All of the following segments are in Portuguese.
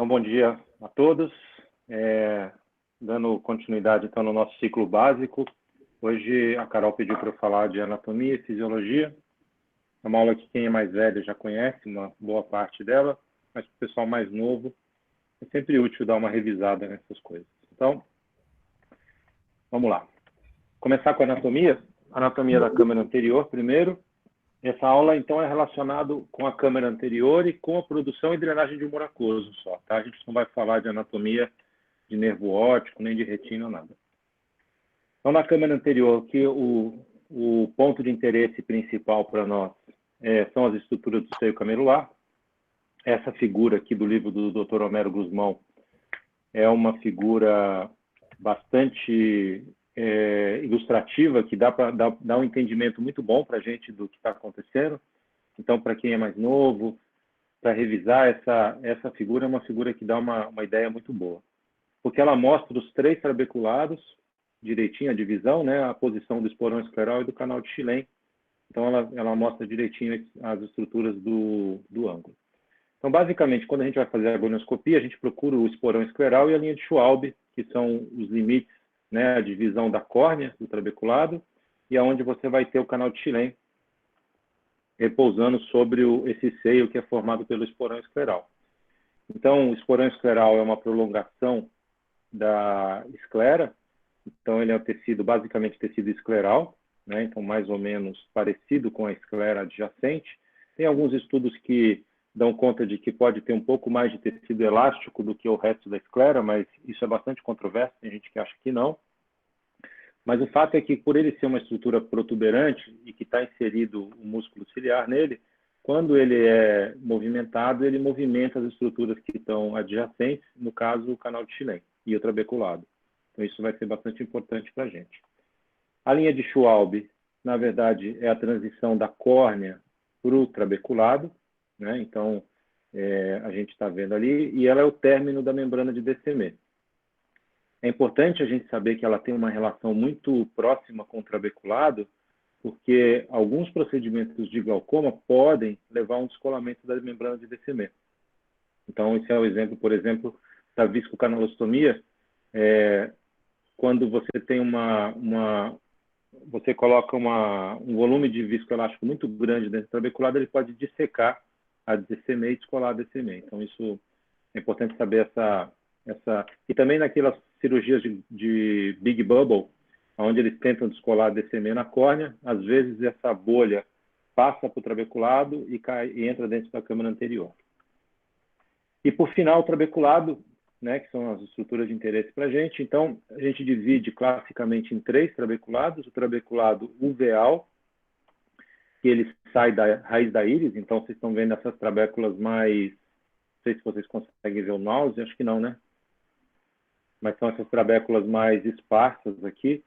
Então, bom dia a todos. Dando continuidade, então, no nosso ciclo básico. Hoje, a Carol pediu para eu falar de anatomia e fisiologia. É uma aula que quem é mais velho já conhece, uma boa parte dela, mas para o pessoal mais novo, é sempre útil dar uma revisada nessas coisas. Então, vamos lá. Começar com a anatomia da câmara anterior primeiro. Essa aula, então, é relacionada com a câmara anterior e com a produção e drenagem de humor aquoso só, tá? A gente não vai falar de anatomia de nervo óptico, nem de retina, nada. Então, na câmara anterior, que o ponto de interesse principal para nós são as estruturas do seio camelular. Essa figura aqui do livro do Dr. Homero Guzmão é uma figura bastante ilustrativa, que dá para dar um entendimento muito bom para a gente do que está acontecendo. Então, para quem é mais novo, para revisar, essa figura é uma figura que dá uma ideia muito boa. Porque ela mostra os 3 trabeculados, direitinho a divisão, né, a posição do esporão escleral e do canal de Schillen. Então, ela mostra direitinho as estruturas do ângulo. Então, basicamente, quando a gente vai fazer a gonioscopia, a gente procura o esporão escleral e a linha de Schwalbe, que são os limites, né, a divisão da córnea, do trabeculado, e aonde você vai ter o canal de Schillen repousando sobre esse seio que é formado pelo esporão escleral. Então, o esporão escleral é uma prolongação da esclera, então ele é um tecido, basicamente tecido escleral, né? Então mais ou menos parecido com a esclera adjacente. Tem alguns estudos que dão conta de que pode ter um pouco mais de tecido elástico do que o resto da esclera, mas isso é bastante controverso, tem gente que acha que não. Mas o fato é que, por ele ser uma estrutura protuberante e que está inserido o músculo ciliar nele, quando ele é movimentado, ele movimenta as estruturas que estão adjacentes, no caso, o canal de Schillen e o trabeculado. Então, isso vai ser bastante importante para a gente. A linha de Schwalbe, na verdade, é a transição da córnea para o trabeculado, né? Então, a gente está vendo ali, e ela é o término da membrana de Descemet. É importante a gente saber que ela tem uma relação muito próxima com o trabeculado, porque alguns procedimentos de glaucoma podem levar a um descolamento da membrana de Descemet. Então, esse é o exemplo, por exemplo, da viscocanalostomia. Quando você tem você coloca um volume de viscoelástico muito grande dentro do trabeculado, ele pode dissecar a Descemet e descolar a Descemet. Então, isso é importante saber E também naquelas cirurgias de Big Bubble, onde eles tentam descolar a Descemet na córnea, às vezes essa bolha passa para o trabeculado e entra dentro da câmara anterior. E, por final, o trabeculado, né, que são as estruturas de interesse para a gente. Então, a gente divide classicamente em 3 trabeculados. O trabeculado uveal, que ele sai da raiz da íris. Então, vocês estão vendo essas trabéculas mais... Não sei se vocês conseguem ver o mouse, acho que não, né? Mas são essas trabéculas mais esparsas aqui,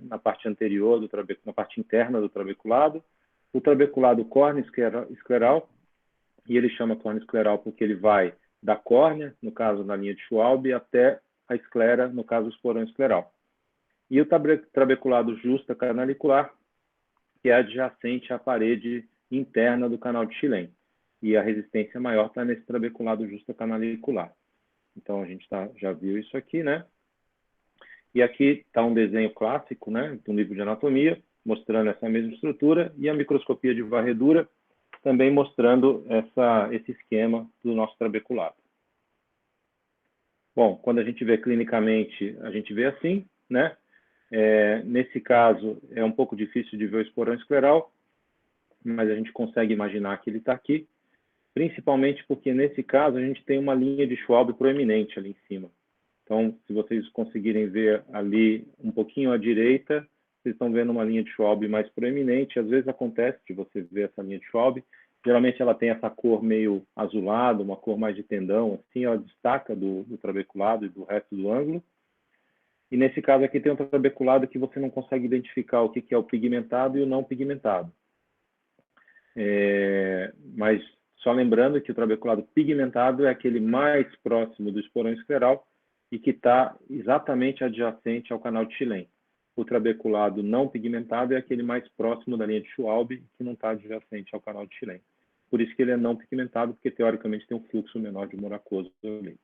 na parte anterior, na parte interna do trabeculado. O trabeculado córneo escleral, e ele chama córneo escleral porque ele vai da córnea, no caso na linha de Schwalbe, até a esclera, no caso o esporão escleral. E o trabeculado justa canalicular, que é adjacente à parede interna do canal de Schillen. E a resistência maior está nesse trabeculado justa canalicular. Então, a gente já viu isso aqui, né? E aqui está um desenho clássico, né, de um livro de anatomia, mostrando essa mesma estrutura, e a microscopia de varredura, também mostrando esse esquema do nosso trabeculado. Bom, quando a gente vê clinicamente, a gente vê assim, né? Nesse caso, é um pouco difícil de ver o esporão escleral, mas a gente consegue imaginar que ele está aqui, principalmente porque, nesse caso, a gente tem uma linha de Schwalbe proeminente ali em cima. Então, se vocês conseguirem ver ali um pouquinho à direita, vocês estão vendo uma linha de Schwalbe mais proeminente. Às vezes acontece de você ver essa linha de Schwalbe. Geralmente ela tem essa cor meio azulada, uma cor mais de tendão, assim, ela destaca do trabeculado e do resto do ângulo. E nesse caso aqui tem um trabeculado que você não consegue identificar o que é o pigmentado e o não pigmentado. Mas só lembrando que o trabeculado pigmentado é aquele mais próximo do esporão escleral e que está exatamente adjacente ao canal de Schillen. O trabeculado não pigmentado é aquele mais próximo da linha de Schwalbe, que não está adjacente ao canal de Schillen. por isso que ele é não pigmentado, porque teoricamente tem um fluxo menor de humor aquoso ali.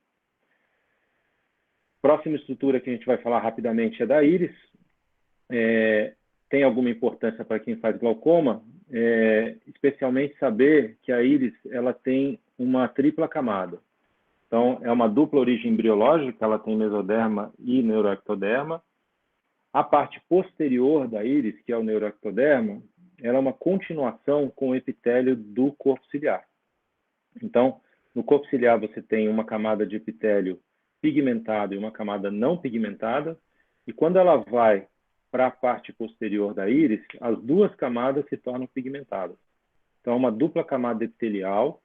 Próxima estrutura que a gente vai falar rapidamente é da íris. Tem alguma importância para quem faz glaucoma, especialmente saber que a íris ela tem uma tripla camada. Então, é uma dupla origem embriológica, ela tem mesoderma e neuroectoderma. A parte posterior da íris, que é o neuroectoderma, ela é uma continuação com o epitélio do corpo ciliar. Então, no corpo ciliar você tem uma camada de epitélio pigmentado e uma camada não pigmentada, e quando ela vai para a parte posterior da íris, as duas camadas se tornam pigmentadas. Então, é uma dupla camada epitelial,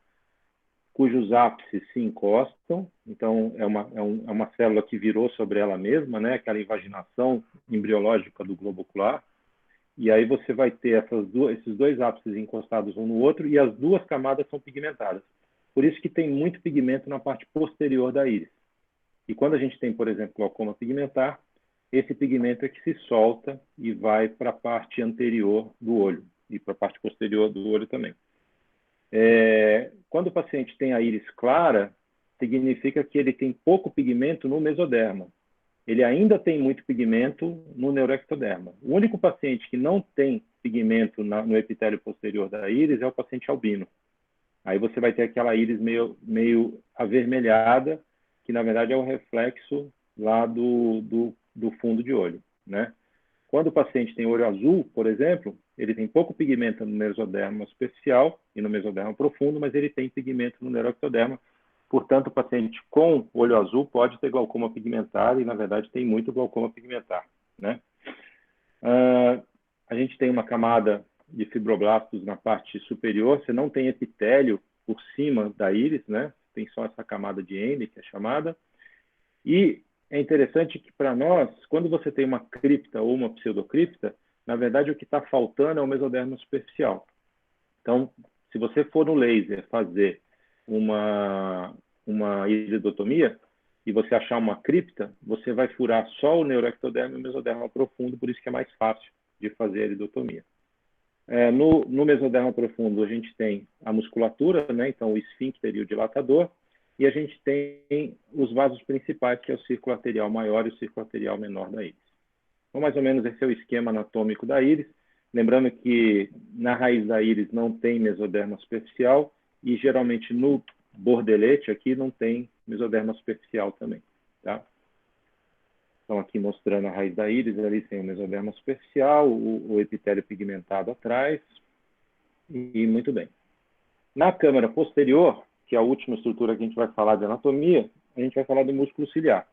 cujos ápices se encostam. Então, é uma célula que virou sobre ela mesma, né? Aquela invaginação embriológica do globo ocular. E aí você vai ter esses dois ápices encostados um no outro e as duas camadas são pigmentadas. Por isso que tem muito pigmento na parte posterior da íris. E quando a gente tem, por exemplo, glaucoma pigmentar, esse pigmento é que se solta e vai para a parte anterior do olho e para a parte posterior do olho também. Quando o paciente tem a íris clara, significa que ele tem pouco pigmento no mesoderma. Ele ainda tem muito pigmento no neuroectoderma. O único paciente que não tem pigmento no epitélio posterior da íris é o paciente albino. Aí você vai ter aquela íris meio avermelhada, que na verdade é o reflexo lá do fundo de olho, né? Quando o paciente tem olho azul, por exemplo, ele tem pouco pigmento no mesoderma superficial e no mesoderma profundo, mas ele tem pigmento no neuroectoderma. Portanto, o paciente com olho azul pode ter glaucoma pigmentar e, na verdade, tem muito glaucoma pigmentar, né? A gente tem uma camada de fibroblastos na parte superior, você não tem epitélio por cima da íris, né? Tem só essa camada de Ende, que é chamada. E é interessante que, para nós, quando você tem uma cripta ou uma pseudocripta, na verdade, o que está faltando é o mesoderma superficial. Então, se você for no laser fazer uma iridotomia e você achar uma cripta, você vai furar só o neuroectoderma e o mesoderma profundo, por isso que é mais fácil de fazer a iridotomia. No mesoderma profundo, a gente tem a musculatura, né? Então o esfíncter e o dilatador, e a gente tem os vasos principais, que é o círculo arterial maior e o círculo arterial menor da íris. Então, mais ou menos, esse é o esquema anatômico da íris. Lembrando que na raiz da íris não tem mesoderma superficial e, geralmente, no bordelete aqui não tem mesoderma superficial também, tá? Então, aqui mostrando a raiz da íris, ali tem o mesoderma superficial, o epitélio pigmentado atrás, e muito bem. Na câmara posterior, que é a última estrutura que a gente vai falar de anatomia, a gente vai falar do músculo ciliar.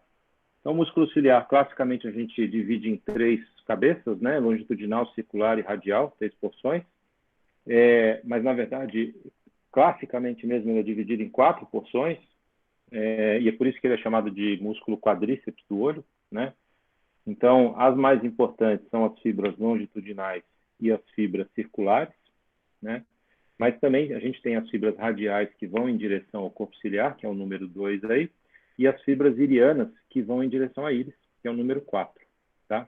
Então, o músculo ciliar, classicamente, a gente divide em 3 cabeças, né? Longitudinal, circular e radial, 3 porções. Mas, na verdade, classicamente mesmo, ele é dividido em 4 porções, e é por isso que ele é chamado de músculo quadríceps do olho, né? Então, as mais importantes são as fibras longitudinais e as fibras circulares, né? Mas também a gente tem as fibras radiais que vão em direção ao corpo ciliar, que é o número 2 aí, e as fibras irianas que vão em direção à íris, que é o número 4, tá?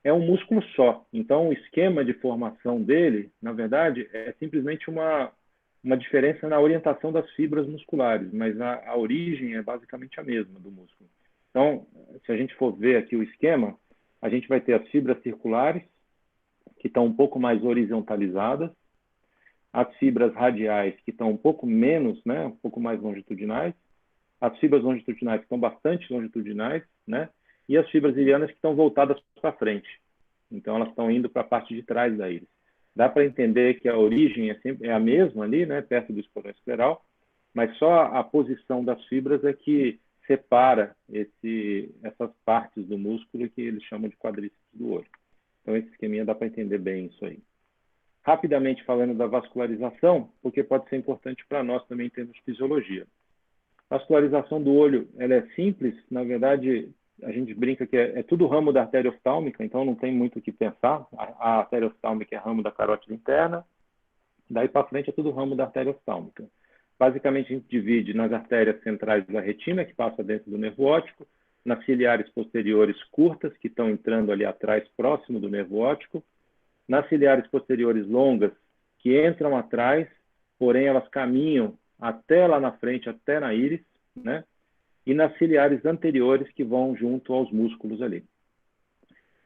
É um músculo só. Então, o esquema de formação dele, na verdade, é simplesmente uma diferença na orientação das fibras musculares, mas a origem é basicamente a mesma do músculo. Então, se a gente for ver aqui o esquema, a gente vai ter as fibras circulares, que estão um pouco mais horizontalizadas, as fibras radiais, que estão um pouco menos, né, um pouco mais longitudinais, as fibras longitudinais que estão bastante longitudinais, né, e as fibras irianas que estão voltadas para frente. Então, elas estão indo para a parte de trás da íris. Dá para entender que a origem é a mesma ali, né, perto do esporão escleral, mas só a posição das fibras é que separa essas partes do músculo que eles chamam de quadríceps do olho. Então, esse esqueminha dá para entender bem isso aí. Rapidamente falando da vascularização, porque pode ser importante para nós também em termos de fisiologia. A vascularização do olho, ela é simples, na verdade, a gente brinca que é tudo ramo da artéria oftálmica, então não tem muito o que pensar. A artéria oftálmica é ramo da carótida interna, daí para frente é tudo ramo da artéria oftálmica. Basicamente, a gente divide nas artérias centrais da retina, que passa dentro do nervo óptico, nas ciliares posteriores curtas, que estão entrando ali atrás, próximo do nervo óptico, nas ciliares posteriores longas, que entram atrás porém elas caminham até lá na frente, até na íris, né? E nas ciliares anteriores que vão junto aos músculos ali.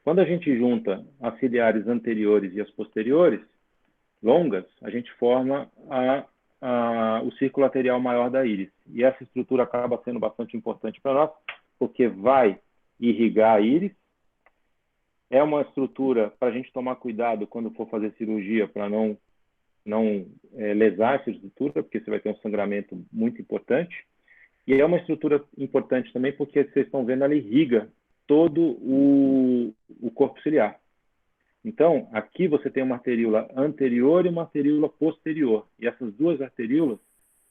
Quando a gente junta as ciliares anteriores e as posteriores, longas, a gente forma o círculo lateral maior da íris. E essa estrutura acaba sendo bastante importante para nós, porque vai irrigar a íris. É uma estrutura para a gente tomar cuidado quando for fazer cirurgia, para não lesar essa estrutura, porque você vai ter um sangramento muito importante. E é uma estrutura importante também porque vocês estão vendo, ela irriga todo o corpo ciliar. Então, aqui você tem uma arteríola anterior e uma arteríola posterior. E essas duas arteríolas,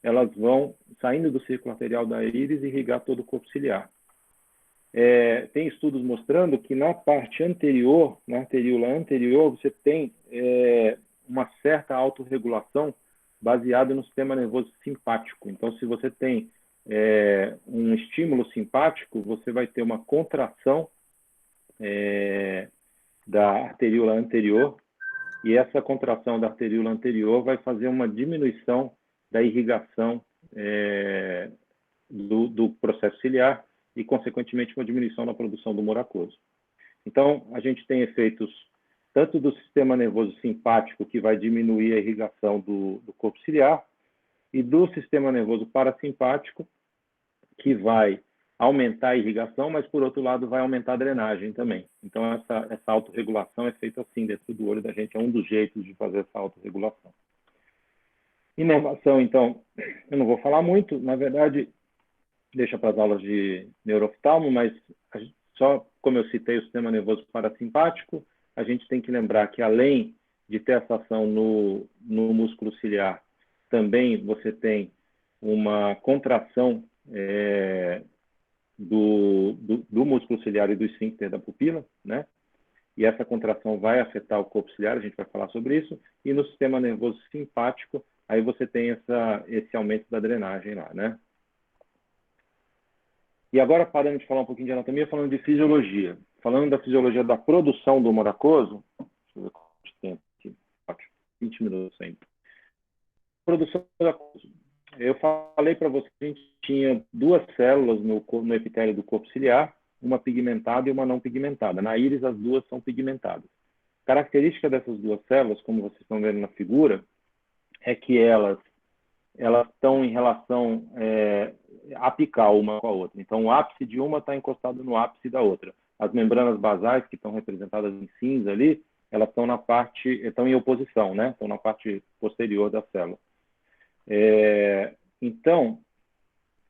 elas vão saindo do círculo arterial da íris e irrigar todo o corpo ciliar. Tem estudos mostrando que na parte anterior, na arteríola anterior, você tem uma certa autorregulação baseada no sistema nervoso simpático. Então, se você tem um estímulo simpático, você vai ter uma contração da arteríola anterior, e essa contração da arteríola anterior vai fazer uma diminuição da irrigação do processo ciliar e, consequentemente, uma diminuição na produção do humor aquoso. Então, a gente tem efeitos tanto do sistema nervoso simpático, que vai diminuir a irrigação do corpo ciliar, e do sistema nervoso parasimpático, que vai aumentar a irrigação, mas, por outro lado, vai aumentar a drenagem também. Então, essa autorregulação é feita assim dentro do olho da gente, é um dos jeitos de fazer essa autorregulação. Inervação, então, eu não vou falar muito, na verdade, deixa para as aulas de neurooftalmo, mas só como eu citei o sistema nervoso parasimpático, a gente tem que lembrar que, além de ter essa ação no músculo ciliar, também você tem uma contração do músculo ciliar e do esfíncter da pupila, né? E essa contração vai afetar o corpo ciliar, a gente vai falar sobre isso. E no sistema nervoso simpático, aí você tem esse aumento da drenagem lá, né? E agora, parando de falar um pouquinho de anatomia, falando de fisiologia. Falando da fisiologia da produção do humor aquoso, deixa eu ver quanto tempo aqui, 20 minutos ainda. Produção do aquoso. Eu falei para você que a gente tinha duas células no epitélio do corpo ciliar, uma pigmentada e uma não pigmentada. Na íris, as duas são pigmentadas. Característica dessas duas células, como vocês estão vendo na figura, é que elas estão em relação apical uma com a outra. Então, o ápice de uma está encostado no ápice da outra. As membranas basais, que estão representadas em cinza ali, elas estão em oposição, né? Estão na parte posterior da célula. Então,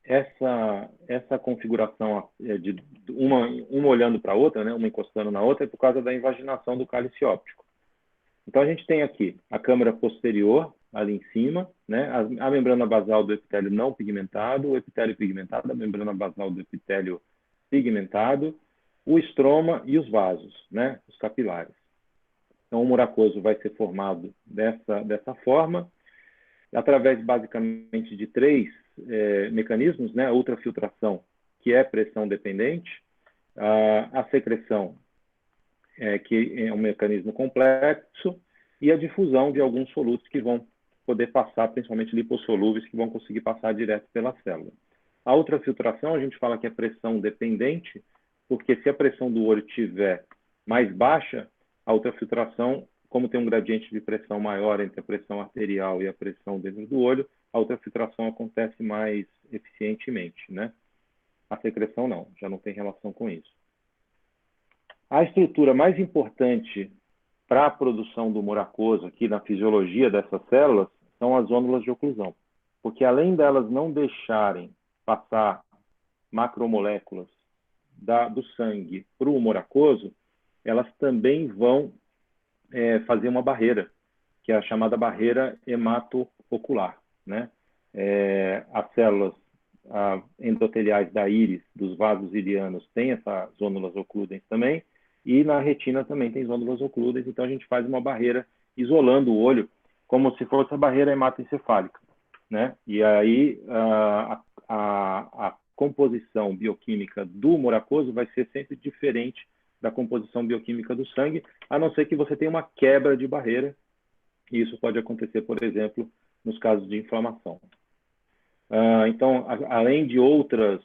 essa configuração de uma olhando para a outra, né, uma encostando na outra, é por causa da invaginação do cálice óptico. Então, a gente tem aqui a câmara posterior, ali em cima, né, a membrana basal do epitélio não pigmentado, o epitélio pigmentado, a membrana basal do epitélio pigmentado, o estroma e os vasos, né, os capilares. Então, o humor aquoso vai ser formado dessa forma, através basicamente de três mecanismos, né? A ultrafiltração, que é pressão dependente, a secreção, que é um mecanismo complexo, e a difusão de alguns solutos que vão poder passar, principalmente lipossolúveis, que vão conseguir passar direto pela célula. A ultrafiltração, a gente fala que é pressão dependente, porque se a pressão do olho estiver mais baixa, a ultrafiltração, como tem um gradiente de pressão maior entre a pressão arterial e a pressão dentro do olho, a ultrafiltração acontece mais eficientemente, né? A secreção não, já não tem relação com isso. A estrutura mais importante para a produção do humor aquoso aqui na fisiologia dessas células são as ônulas de oclusão, porque além delas não deixarem passar macromoléculas do sangue para o humor aquoso, elas também vão fazer uma barreira, que é a chamada barreira hematoocular, né? As células endoteliais da íris, dos vasos ilianos, têm essas ônulas ocludens também, e na retina também tem ônulas ocludens, então a gente faz uma barreira isolando o olho, como se fosse a barreira hematoencefálica, né? E aí a composição bioquímica do humor aquoso vai ser sempre diferente da composição bioquímica do sangue, a não ser que você tenha uma quebra de barreira, e isso pode acontecer, por exemplo, nos casos de inflamação. Então, além de outros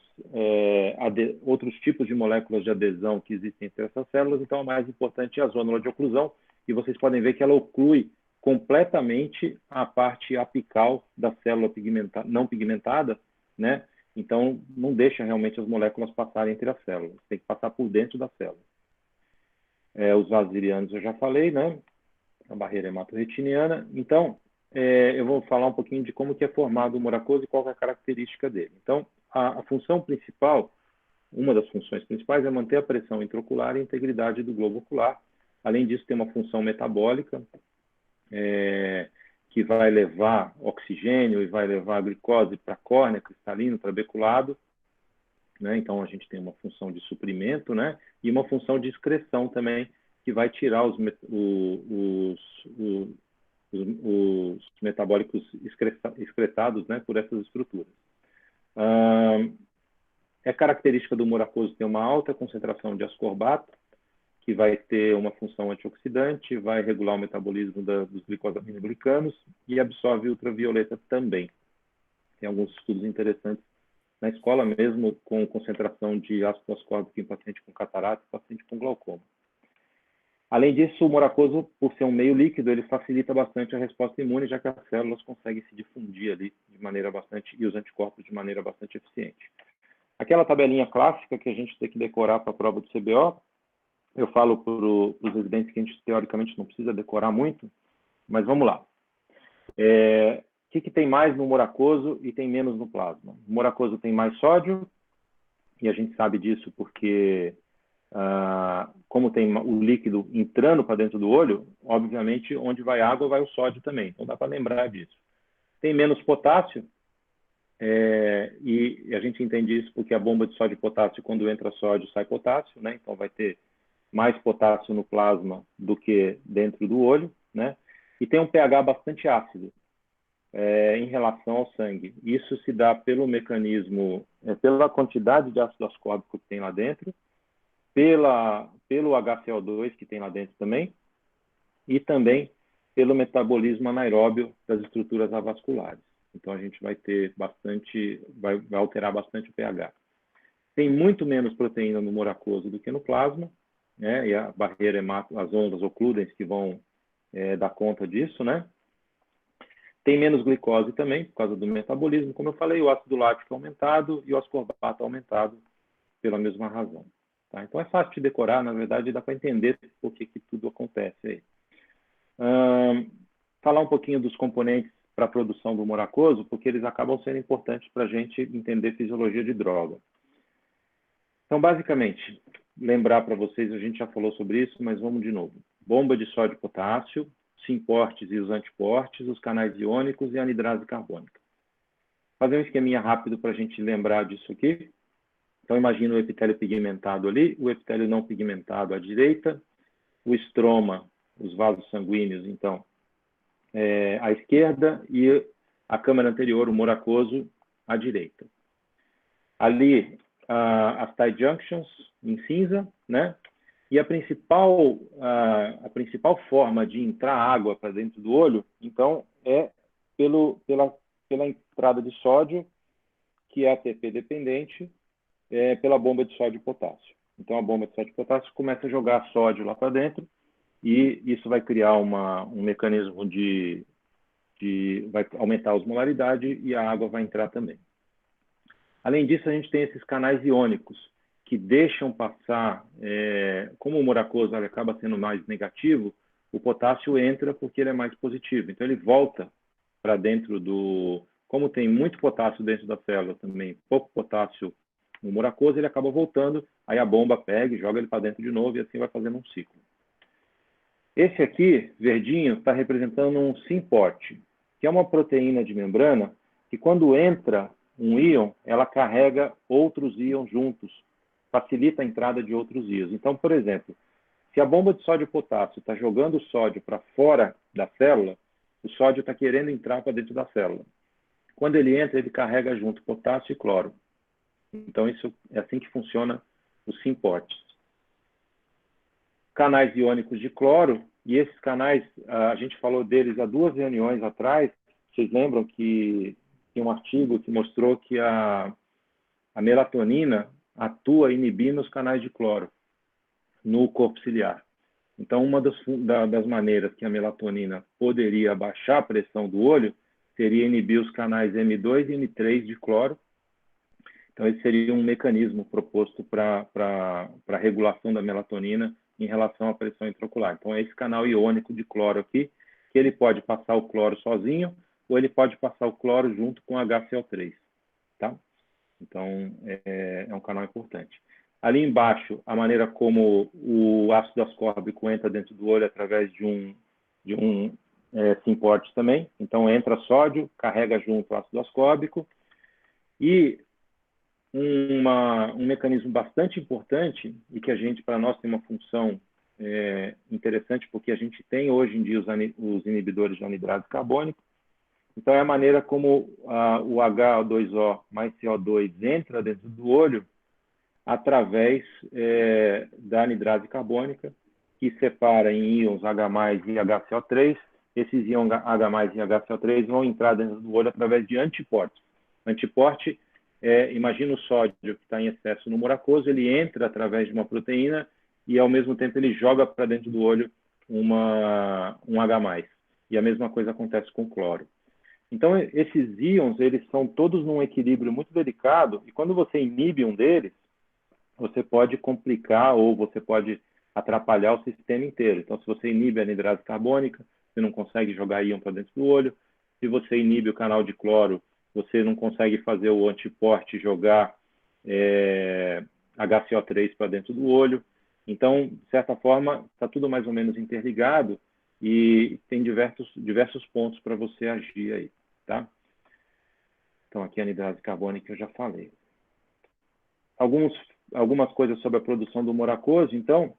tipos de moléculas de adesão que existem entre essas células, então a mais importante é a zônula de oclusão, e vocês podem ver que ela oclui completamente a parte apical da célula não pigmentada, né? Então, não deixa realmente as moléculas passarem entre as células, tem que passar por dentro da célula. Os vasos ilianos eu já falei, né? A barreira hematorretiniana. Então, eu vou falar um pouquinho de como que é formado o moracoso e qual é a característica dele. Então, a função principal, uma das funções principais é manter a pressão intraocular e a integridade do globo ocular. Além disso, tem uma função metabólica, que vai levar oxigênio e vai levar glicose para a córnea, cristalino, trabeculado, né? Então, a gente tem uma função de suprimento, né? E uma função de excreção também, que vai tirar os metabólicos excretados, né, por essas estruturas. É característica do moracoso ter uma alta concentração de ascorbato, que vai ter uma função antioxidante, vai regular o metabolismo dos glicosaminoglicanos e absorve ultravioleta também. Tem alguns estudos interessantes na escola mesmo, com concentração de ácido ascórbico em paciente com catarata e paciente com glaucoma. Além disso, o moracoso, por ser um meio líquido, ele facilita bastante a resposta imune, já que as células conseguem se difundir ali de maneira bastante, e os anticorpos de maneira bastante eficiente. Aquela tabelinha clássica que a gente tem que decorar para a prova do CBO, eu falo para os residentes que a gente teoricamente não precisa decorar muito, mas vamos lá. O que tem mais no moracoso e tem menos no plasma? O moracoso tem mais sódio, e a gente sabe disso porque, como tem o líquido entrando para dentro do olho, obviamente, onde vai água, vai o sódio também. Então, dá para lembrar disso. Tem menos potássio, e a gente entende isso porque a bomba de sódio e potássio, quando entra sódio, sai potássio, né? Então, vai ter mais potássio no plasma do que dentro do olho, né? E tem um pH bastante ácido em relação ao sangue. Isso se dá pelo mecanismo, pela quantidade de ácido ascórbico que tem lá dentro, pelo HCO2 que tem lá dentro também, e também pelo metabolismo anaeróbio das estruturas avasculares. Então, a gente vai ter bastante, vai alterar bastante o pH. Tem muito menos proteína no moracoso do que no plasma, né? E a barreira as ondas ocludens que vão dar conta disso, né? Tem menos glicose também, por causa do metabolismo. Como eu falei, o ácido lático aumentado e o ascorbato aumentado pela mesma razão. Tá? Então, é fácil de decorar, na verdade, dá para entender por que tudo acontece aí. Falar um pouquinho dos componentes para a produção do moracoso, porque eles acabam sendo importantes para a gente entender fisiologia de droga. Então, basicamente, lembrar para vocês, a gente já falou sobre isso, mas vamos de novo. Bomba de sódio e potássio, simportes e os antiportes, os canais iônicos e a anidrase carbônica. Fazer um esqueminha rápido para a gente lembrar disso aqui. Então, imagina o epitélio pigmentado ali, o epitélio não pigmentado à direita, o estroma, os vasos sanguíneos, então, à esquerda, e a câmara anterior, o moracoso, à direita. Ali, as tight junctions, em cinza, né? E a principal forma de entrar água para dentro do olho, então, é pela entrada de sódio, que é ATP dependente, pela bomba de sódio e potássio. Então, a bomba de sódio e potássio começa a jogar sódio lá para dentro, e isso vai criar um mecanismo vai aumentar a osmolaridade e a água vai entrar também. Além disso, a gente tem esses canais iônicos, que deixam passar, como o moracoso acaba sendo mais negativo, o potássio entra porque ele é mais positivo. Então, ele volta para dentro como tem muito potássio dentro da célula também, pouco potássio no moracoso, ele acaba voltando, aí a bomba pega e joga ele para dentro de novo, e assim vai fazendo um ciclo. Esse aqui, verdinho, está representando um SYMPORT, que é uma proteína de membrana que, quando entra um íon, ela carrega outros íons juntos, facilita a entrada de outros íons. Então, por exemplo, se a bomba de sódio e potássio está jogando o sódio para fora da célula, o sódio está querendo entrar para dentro da célula. Quando ele entra, ele carrega junto potássio e cloro. Então, isso é assim que funciona os SYMPORTs. Canais iônicos de cloro, e esses canais, a gente falou deles há 2 reuniões atrás, vocês lembram que tem um artigo que mostrou que a melatonina atua inibindo os canais de cloro no corpo ciliar. Então, uma das maneiras que a melatonina poderia baixar a pressão do olho seria inibir os canais M2 e M3 de cloro. Então, esse seria um mecanismo proposto para a regulação da melatonina em relação à pressão intraocular. Então, é esse canal iônico de cloro aqui, que ele pode passar o cloro sozinho ou ele pode passar o cloro junto com HCl3, tá? Então, é um canal importante. Ali embaixo, a maneira como o ácido ascórbico entra dentro do olho através de um SYMPORT também. Então, entra sódio, carrega junto o ácido ascórbico. E um mecanismo bastante importante e que a gente, para nós, tem uma função interessante, porque a gente tem hoje em dia os inibidores de anidrase carbônica. Então, é a maneira como o H2O mais CO2 entra dentro do olho através da anidrase carbônica, que separa em íons H+ e HCl3. Esses íons H+ e HCl3 vão entrar dentro do olho através de antiportes. Antiporte, imagina o sódio que está em excesso no mucoso, ele entra através de uma proteína e, ao mesmo tempo, ele joga para dentro do olho um H+. E a mesma coisa acontece com o cloro. Então, esses íons, eles são todos num equilíbrio muito delicado, e quando você inibe um deles, você pode complicar ou você pode atrapalhar o sistema inteiro. Então, se você inibe a anidrase carbônica, você não consegue jogar íon para dentro do olho. Se você inibe o canal de cloro, você não consegue fazer o antiporte jogar HCO3 para dentro do olho. Então, de certa forma, está tudo mais ou menos interligado e tem diversos pontos para você agir aí, tá? Então, aqui a anidrase carbônica eu já falei. Algumas coisas sobre a produção do moracoso. Então,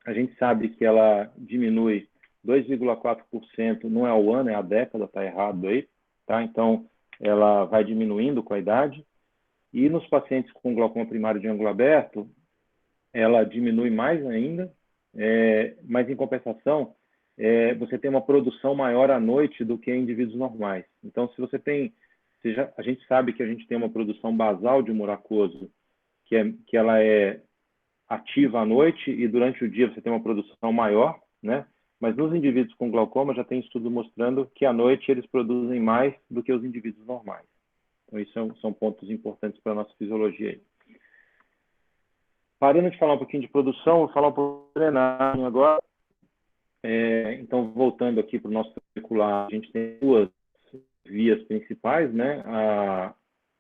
a gente sabe que ela diminui 2,4%, não é ao ano, é a década, está errado aí, tá? Então, ela vai diminuindo com a idade. E nos pacientes com glaucoma primário de ângulo aberto, ela diminui mais ainda, mas em compensação, você tem uma produção maior à noite do que em indivíduos normais. Então, se você tem, a gente sabe que a gente tem uma produção basal de moracoso, que ela é ativa à noite e durante o dia você tem uma produção maior, né? Mas nos indivíduos com glaucoma já tem estudo mostrando que à noite eles produzem mais do que os indivíduos normais. Então, isso são pontos importantes para a nossa fisiologia aí. Parando de falar um pouquinho de produção, vou falar um pouco de drenagem agora. Então, voltando aqui para o nosso trabecular, a gente tem duas vias principais, né?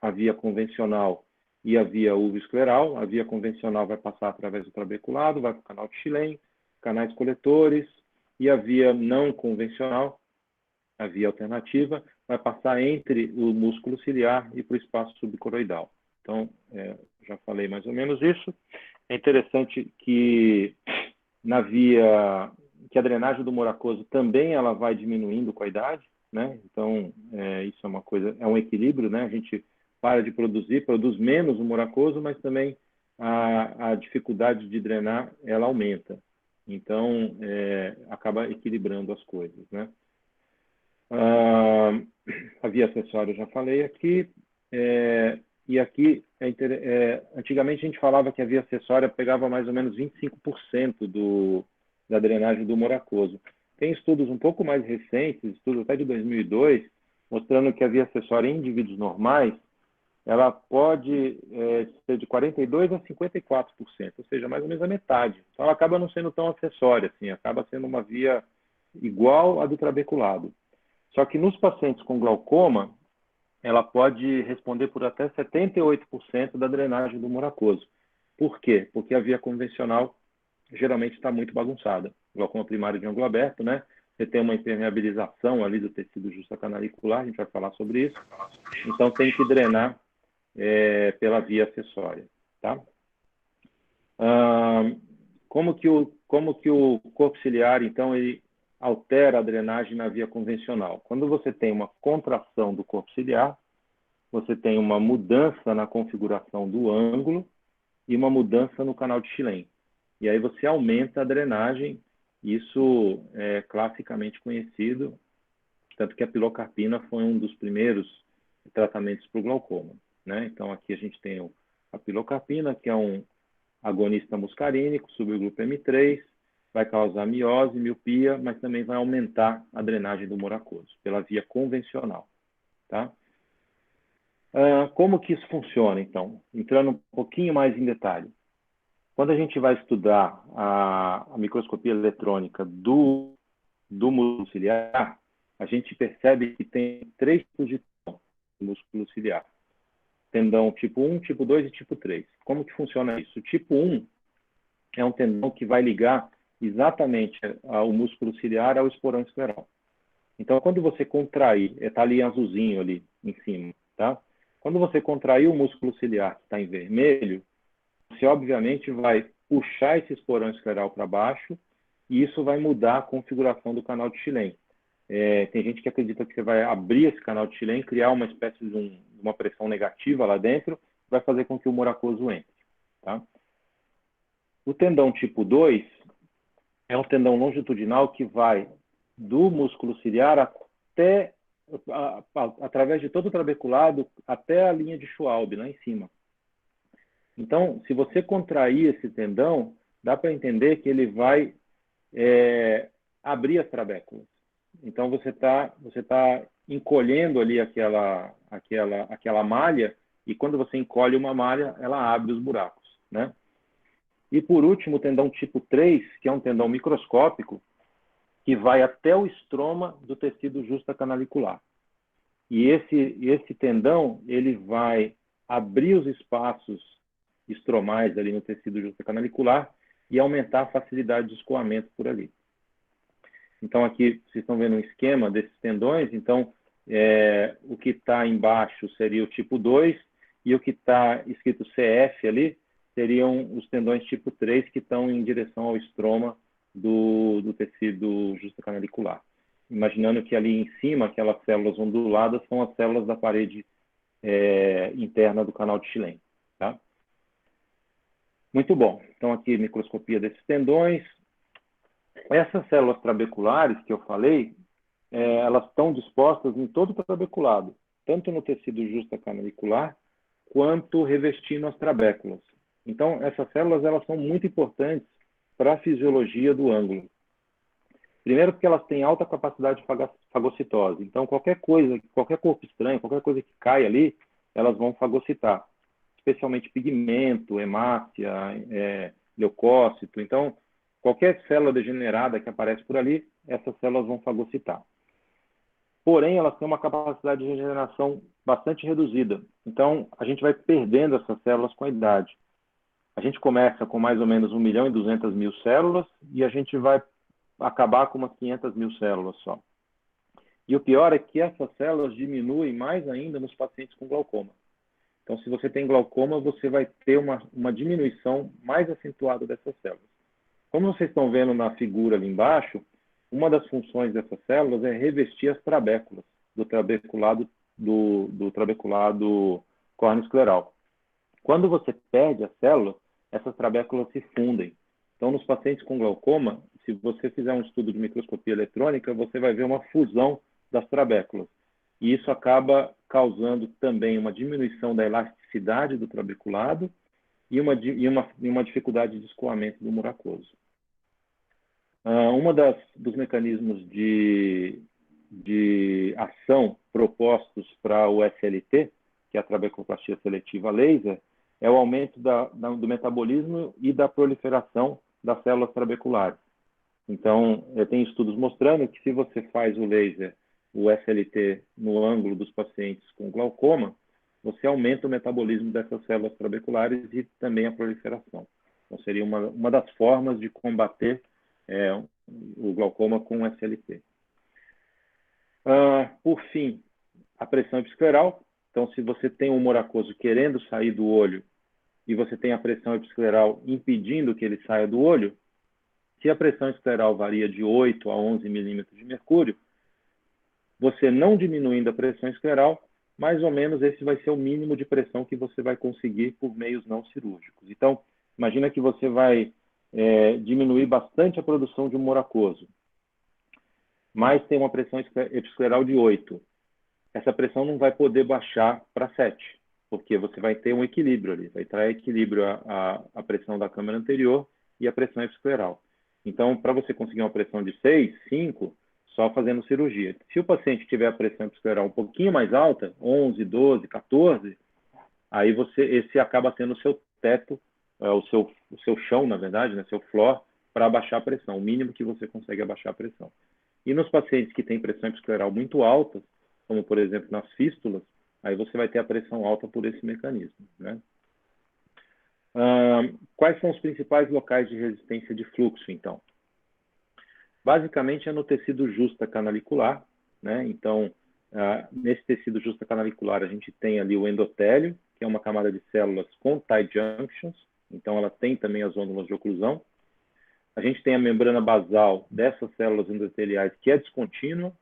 A via convencional e a via uveoscleral. A via convencional vai passar através do trabeculado, vai para o canal de Schlemm, canais coletores, e a via não convencional, a via alternativa, vai passar entre o músculo ciliar e para o espaço subcoroidal. Então, já falei mais ou menos isso. É interessante que que a drenagem do moracoso também ela vai diminuindo com a idade, né? Então, isso é uma coisa, é um equilíbrio, né? A gente para de produz menos o moracoso, mas também a dificuldade de drenar, ela aumenta. Então, acaba equilibrando as coisas, né? A via acessória eu já falei aqui. E aqui, antigamente a gente falava que a via acessória pegava mais ou menos 25% da drenagem do moracoso. Tem estudos um pouco mais recentes, estudos até de 2002, mostrando que a via acessória em indivíduos normais, ela pode ser de 42% a 54%, ou seja, mais ou menos a metade. Então, ela acaba não sendo tão acessória, assim, acaba sendo uma via igual à do trabeculado. Só que nos pacientes com glaucoma, ela pode responder por até 78% da drenagem do moracoso. Por quê? Porque a via convencional geralmente está muito bagunçada. Glaucoma primário de ângulo aberto, né? Você tem uma impermeabilização ali do tecido justacanalicular, a gente vai falar sobre isso. Então, tem que drenar pela via acessória, tá? Como que o corpo ciliar, então, ele altera a drenagem na via convencional? Quando você tem uma contração do corpo ciliar, você tem uma mudança na configuração do ângulo e uma mudança no canal de Schlemm. E aí você aumenta a drenagem, isso é classicamente conhecido Tanto que a pilocarpina foi um dos primeiros tratamentos para o glaucoma, né? Então, aqui a gente tem a pilocarpina, que é um agonista muscarínico, subgrupo M3, vai causar miose, miopia, mas também vai aumentar a drenagem do humor aquoso, pela via convencional, tá? Como que isso funciona, então? Entrando um pouquinho mais em detalhe. Quando a gente vai estudar a microscopia eletrônica do músculo ciliar, a gente percebe que tem 3 tipos de tendão do músculo ciliar. Tendão tipo 1, tipo 2 e tipo 3. Como que funciona isso? O tipo 1 é um tendão que vai ligar exatamente o músculo ciliar ao esporão escleral. Então, quando você contrair, está ali azulzinho ali em cima, tá? Quando você contrair o músculo ciliar que está em vermelho, você obviamente vai puxar esse esporão escleral para baixo e isso vai mudar a configuração do canal de Schillen. Tem gente que acredita que você vai abrir esse canal de Schillen, criar uma espécie de uma pressão negativa lá dentro, vai fazer com que o humor aquoso entre, tá? O tendão tipo 2 é um tendão longitudinal que vai do músculo ciliar até, através de todo o trabeculado, até a linha de Schwalbe, lá em cima. Então, se você contrair esse tendão, dá para entender que ele vai abrir as trabéculas. Então, você tá encolhendo ali aquela malha, e quando você encolhe uma malha, ela abre os buracos, né? E, por último, o tendão tipo 3, que é um tendão microscópico, que vai até o estroma do tecido justacanalicular. E esse tendão, ele vai abrir os espaços estromais ali no tecido justacanalicular e aumentar a facilidade de escoamento por ali. Então, aqui vocês estão vendo um esquema desses tendões. Então, o que está embaixo seria o tipo 2 e o que está escrito CF ali seriam os tendões tipo 3 que estão em direção ao estroma do tecido justacanalicular. Imaginando que ali em cima, aquelas células onduladas são as células da parede interna do canal de Schillen, tá? Muito bom. Então, aqui microscopia desses tendões. Essas células trabeculares que eu falei, elas estão dispostas em todo o trabeculado, tanto no tecido justacanalicular, quanto revestindo as trabéculas. Então, essas células elas são muito importantes para a fisiologia do ângulo. Primeiro porque elas têm alta capacidade de fagocitose. Então, qualquer corpo estranho, qualquer coisa que cai ali, elas vão fagocitar. Especialmente pigmento, hemácia, leucócito. Então, qualquer célula degenerada que aparece por ali, essas células vão fagocitar. Porém, elas têm uma capacidade de regeneração bastante reduzida. Então, a gente vai perdendo essas células com a idade. A gente começa com mais ou menos 1.200.000 células e a gente vai acabar com umas 500.000 células só. E o pior é que essas células diminuem mais ainda nos pacientes com glaucoma. Então, se você tem glaucoma, você vai ter uma diminuição mais acentuada dessas células. Como vocês estão vendo na figura ali embaixo, uma das funções dessas células é revestir as trabéculas do trabeculado córneo-escleral. Quando você perde as células, essas trabéculas se fundem. Então, nos pacientes com glaucoma, se você fizer um estudo de microscopia eletrônica, você vai ver uma fusão das trabéculas. E isso acaba causando também uma diminuição da elasticidade do trabeculado e uma dificuldade de escoamento do humor aquoso. Dos mecanismos de ação propostos para o SLT, que é a trabecoplastia seletiva laser, é o aumento do metabolismo e da proliferação das células trabeculares. Então, tem estudos mostrando que se você faz o laser, o SLT, no ângulo dos pacientes com glaucoma, você aumenta o metabolismo dessas células trabeculares e também a proliferação. Então, seria uma das formas de combater o glaucoma com SLT. Por fim, a pressão episcleral. Então, se você tem um humor aquoso querendo sair do olho e você tem a pressão episcleral impedindo que ele saia do olho, se a pressão escleral varia de 8 a 11 milímetros de mercúrio, você não diminuindo a pressão escleral, mais ou menos esse vai ser o mínimo de pressão que você vai conseguir por meios não cirúrgicos. Então, imagina que você vai diminuir bastante a produção de humor aquoso. mas tem uma pressão episcleral de 8. Essa pressão não vai poder baixar para 7, porque você vai ter um equilíbrio ali, vai trazer equilíbrio a pressão da câmara anterior e a pressão episcleral. Então, para você conseguir uma pressão de 6, 5, só fazendo cirurgia. Se o paciente tiver a pressão episcleral um pouquinho mais alta, 11, 12, 14, aí esse acaba sendo o seu teto, o seu chão, na verdade, né, seu floor, para abaixar a pressão, o mínimo que você consegue abaixar a pressão. E nos pacientes que têm pressão episcleral muito alta, como por exemplo nas fístulas, aí você vai ter a pressão alta por esse mecanismo, né? Quais são os principais locais de resistência de fluxo, então? Basicamente é no tecido justacanalicular, né? Então, nesse tecido justacanalicular a gente tem ali o endotélio, que é uma camada de células com tight junctions, então ela tem também as ônulas de oclusão. A gente tem a membrana basal dessas células endoteliais, que é descontínua,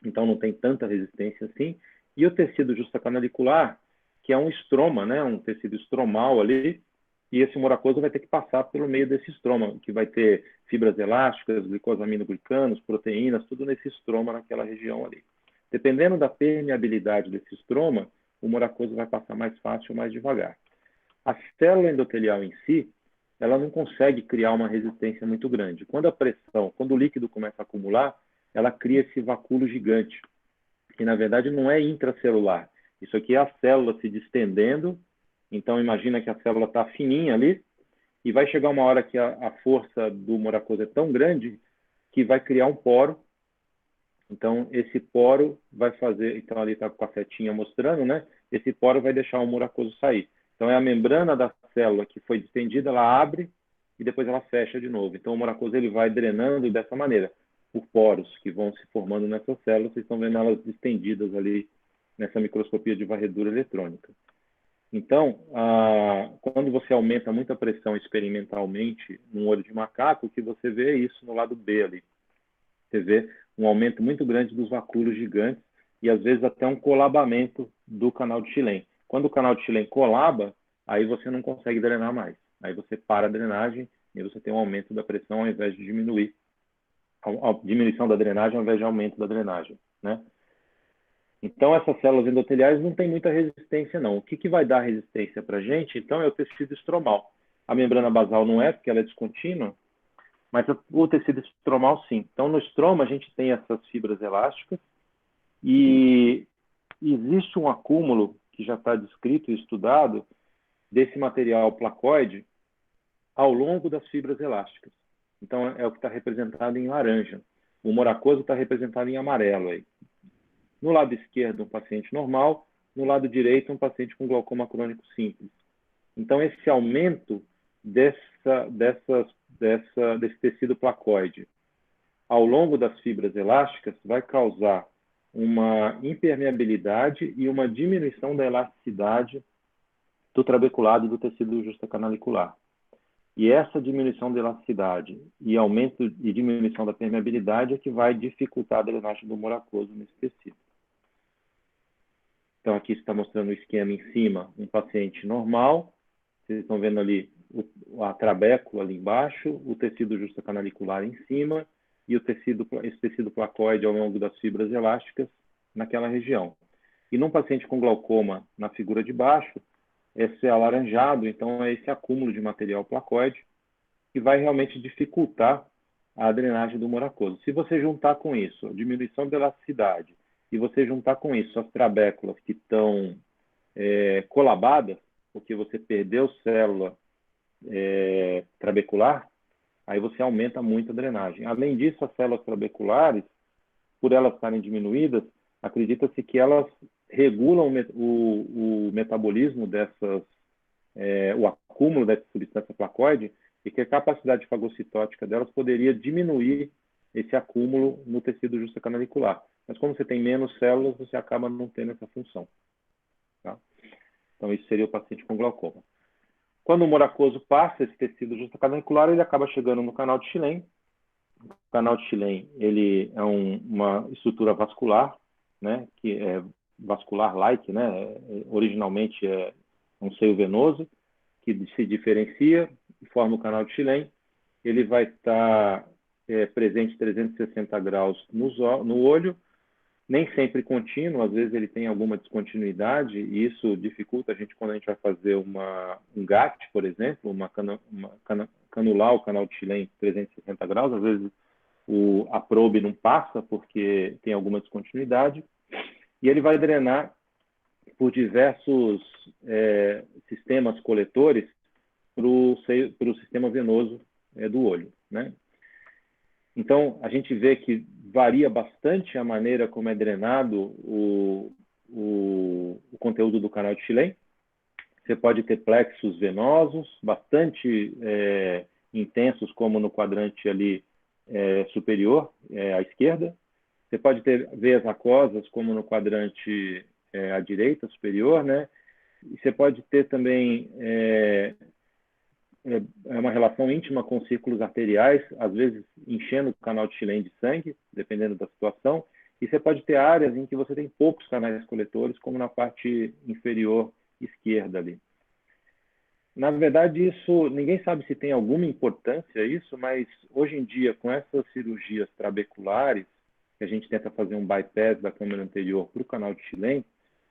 então não tem tanta resistência assim. E o tecido justacanalicular, que é um estroma, né? Um tecido estromal ali, e esse moracoso vai ter que passar pelo meio desse estroma, que vai ter fibras elásticas, glicosaminoglicanos, proteínas, tudo nesse estroma naquela região ali. Dependendo da permeabilidade desse estroma, o moracoso vai passar mais fácil ou mais devagar. A célula endotelial em si, ela não consegue criar uma resistência muito grande. Quando a pressão, quando o líquido começa a acumular, ela cria esse vacúolo gigante, que na verdade não é intracelular. Isso aqui é a célula se distendendo. Então imagina que a célula está fininha ali e vai chegar uma hora que a força do moracoso é tão grande que vai criar um poro. Então esse poro vai fazer, então ali está com a setinha mostrando, né? Esse poro vai deixar o moracoso sair. Então é a membrana da célula que foi distendida, ela abre e depois ela fecha de novo. Então o moracoso ele vai drenando dessa maneira, por poros que vão se formando nessas células. Vocês estão vendo elas distendidas ali nessa microscopia de varredura eletrônica. Então, quando você aumenta muito a pressão experimentalmente no olho de macaco, o que você vê é isso no lado B ali. Você vê um aumento muito grande dos vacúolos gigantes e às vezes até um colabamento do canal de Schlemm. Quando o canal de Schlemm colaba, aí você não consegue drenar mais. Aí você para a drenagem e você tem um aumento da pressão ao invés de diminuir. A diminuição da drenagem ao invés de aumento da drenagem, né? Então, essas células endoteliais não têm muita resistência, não. O que vai dar resistência para a gente, então, é o tecido estromal. A membrana basal não é, porque ela é descontínua, mas o tecido estromal, sim. Então, no estroma, a gente tem essas fibras elásticas e existe um acúmulo, que já está descrito e estudado, desse material placoide ao longo das fibras elásticas. Então, é o que está representado em laranja. O moracoso está representado em amarelo aí. No lado esquerdo, um paciente normal. No lado direito, um paciente com glaucoma crônico simples. Então, esse aumento desse tecido placoide ao longo das fibras elásticas vai causar uma impermeabilidade e uma diminuição da elasticidade do trabeculado do tecido justacanalicular. E essa diminuição da elasticidade e aumento e diminuição da permeabilidade é que vai dificultar a drenagem do moracoso nesse tecido. Então, aqui está mostrando o esquema em cima, um paciente normal. Vocês estão vendo ali a trabécula ali embaixo, o tecido justacanalicular em cima e esse tecido placoide ao longo das fibras elásticas naquela região. E num paciente com glaucoma, na figura de baixo, esse é alaranjado, então é esse acúmulo de material placoide que vai realmente dificultar a drenagem do moracoso. Se você juntar com isso a diminuição da elasticidade e você juntar com isso as trabéculas que estão colabadas, porque você perdeu célula trabecular, aí você aumenta muito a drenagem. Além disso, as células trabeculares, por elas estarem diminuídas, acredita-se que elas regulam o metabolismo o acúmulo dessa substância placoide, e que a capacidade fagocitótica delas poderia diminuir esse acúmulo no tecido justacanalicular. Mas como você tem menos células, você acaba não tendo essa função. Tá? Então, isso seria o paciente com glaucoma. Quando o moracoso passa esse tecido justacanalicular, ele acaba chegando no canal de Schlemm. O canal de Schlemm, ele é uma estrutura vascular, né, que é vascular-like, né, originalmente é um seio venoso, que se diferencia e forma o canal de Schlemm. Ele vai estar presente 360 graus no olho, nem sempre contínuo, às vezes ele tem alguma descontinuidade, e isso dificulta a gente quando a gente vai fazer um GAT, por exemplo, canular o canal de Schlemm 360 graus, às vezes a probe não passa porque tem alguma descontinuidade, e ele vai drenar por diversos sistemas coletores para o sistema venoso do olho, né? Então, a gente vê que varia bastante a maneira como é drenado o conteúdo do canal de Schlemm. Você pode ter plexos venosos, bastante intensos, como no quadrante ali superior, à esquerda. Você pode ter veias aquosas, como no quadrante à direita, superior, né? E você pode ter também uma relação íntima com círculos arteriais, às vezes enchendo o canal de Schlemm de sangue, dependendo da situação. E você pode ter áreas em que você tem poucos canais coletores, como na parte inferior esquerda ali. Na verdade, isso ninguém sabe se tem alguma importância isso, mas hoje em dia, com essas cirurgias trabeculares, que a gente tenta fazer um bypass da câmara anterior para o canal de Schlemm,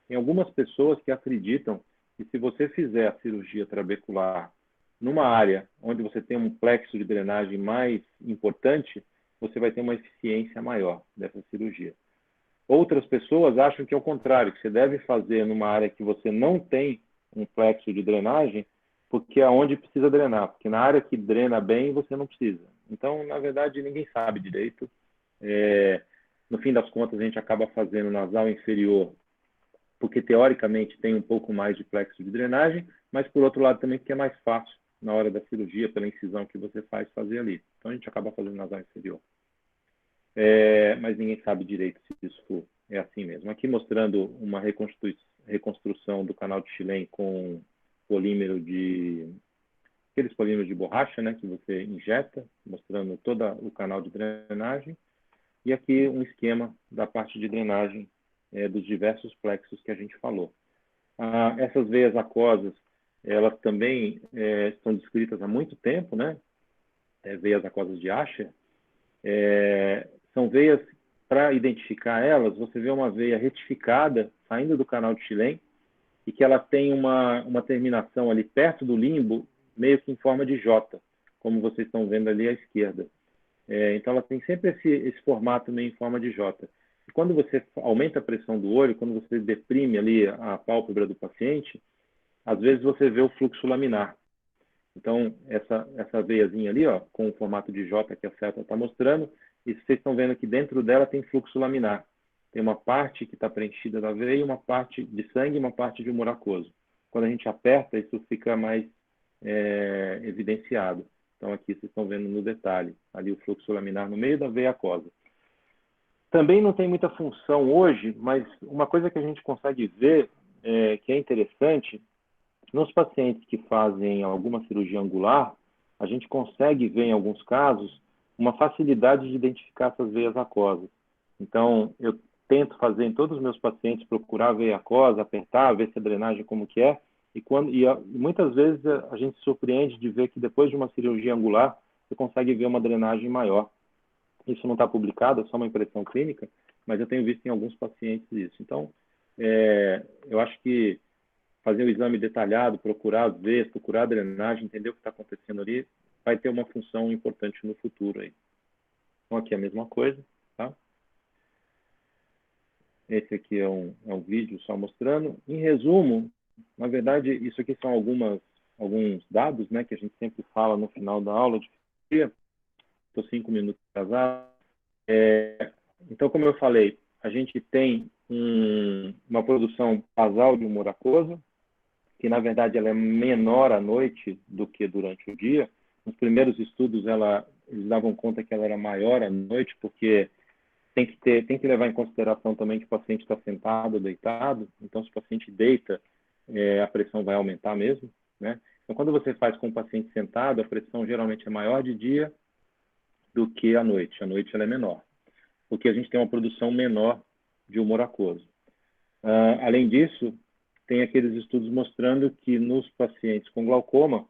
tem algumas pessoas que acreditam que se você fizer a cirurgia trabecular numa área onde você tem um plexo de drenagem mais importante, você vai ter uma eficiência maior dessa cirurgia. Outras pessoas acham que é o contrário, que você deve fazer numa área que você não tem um plexo de drenagem, porque é onde precisa drenar, porque na área que drena bem, você não precisa. Então, na verdade, ninguém sabe direito. No fim das contas, a gente acaba fazendo nasal inferior, porque teoricamente tem um pouco mais de plexo de drenagem, mas por outro lado também porque é mais fácil na hora da cirurgia, pela incisão que você faz, fazer ali. Então a gente acaba fazendo nasal inferior. Mas ninguém sabe direito se isso é assim mesmo. Aqui mostrando uma reconstrução do canal de Schlemm com aqueles polímeros de borracha, né, que você injeta, mostrando todo o canal de drenagem. E aqui um esquema da parte de drenagem dos diversos plexos que a gente falou. Essas veias aquosas, elas também estão descritas há muito tempo, né? Veias aquosas de Ascher. São veias, para identificar elas, você vê uma veia retificada saindo do canal de Schlemm e que ela tem uma terminação ali perto do limbo, meio que em forma de J, como vocês estão vendo ali à esquerda. Então, ela tem sempre esse formato meio em forma de J. E quando você aumenta a pressão do olho, quando você deprime ali a pálpebra do paciente, às vezes você vê o fluxo laminar. Então, essa veiazinha ali, ó, com o formato de J que a seta está mostrando, e vocês estão vendo que dentro dela tem fluxo laminar. Tem uma parte que está preenchida da veia, uma parte de sangue e uma parte de humor aquoso. Quando a gente aperta, isso fica mais evidenciado. Então, aqui vocês estão vendo no detalhe, ali o fluxo laminar no meio da veia aquosa. Também não tem muita função hoje, mas uma coisa que a gente consegue ver, que é interessante, nos pacientes que fazem alguma cirurgia angular, a gente consegue ver, em alguns casos, uma facilidade de identificar essas veias aquosas. Então, eu tento fazer em todos os meus pacientes, procurar a veia aquosa, apertar, ver se a drenagem como que é, e muitas vezes a gente se surpreende de ver que depois de uma cirurgia angular, você consegue ver uma drenagem maior. Isso não está publicado, é só uma impressão clínica, mas eu tenho visto em alguns pacientes isso. Então, eu acho que fazer o exame detalhado, procurar as veias, procurar a drenagem, entender o que está acontecendo ali, vai ter uma função importante no futuro aí. Então, aqui é a mesma coisa, tá? Esse aqui é um vídeo só mostrando. Em resumo, na verdade, isso aqui são alguns dados, né, que a gente sempre fala no final da aula de fisiologia. Estou 5 minutos atrasado. Então, como eu falei, a gente tem uma produção basal de humor aquoso, que na verdade ela é menor à noite do que durante o dia. Nos primeiros estudos eles davam conta que ela era maior à noite, porque tem que levar em consideração também que o paciente está sentado ou deitado. Então, se o paciente deita, a pressão vai aumentar mesmo, né? Então, quando você faz com o paciente sentado, a pressão geralmente é maior de dia do que à noite. À noite ela é menor, porque a gente tem uma produção menor de humor aquoso. Além disso, tem aqueles estudos mostrando que nos pacientes com glaucoma,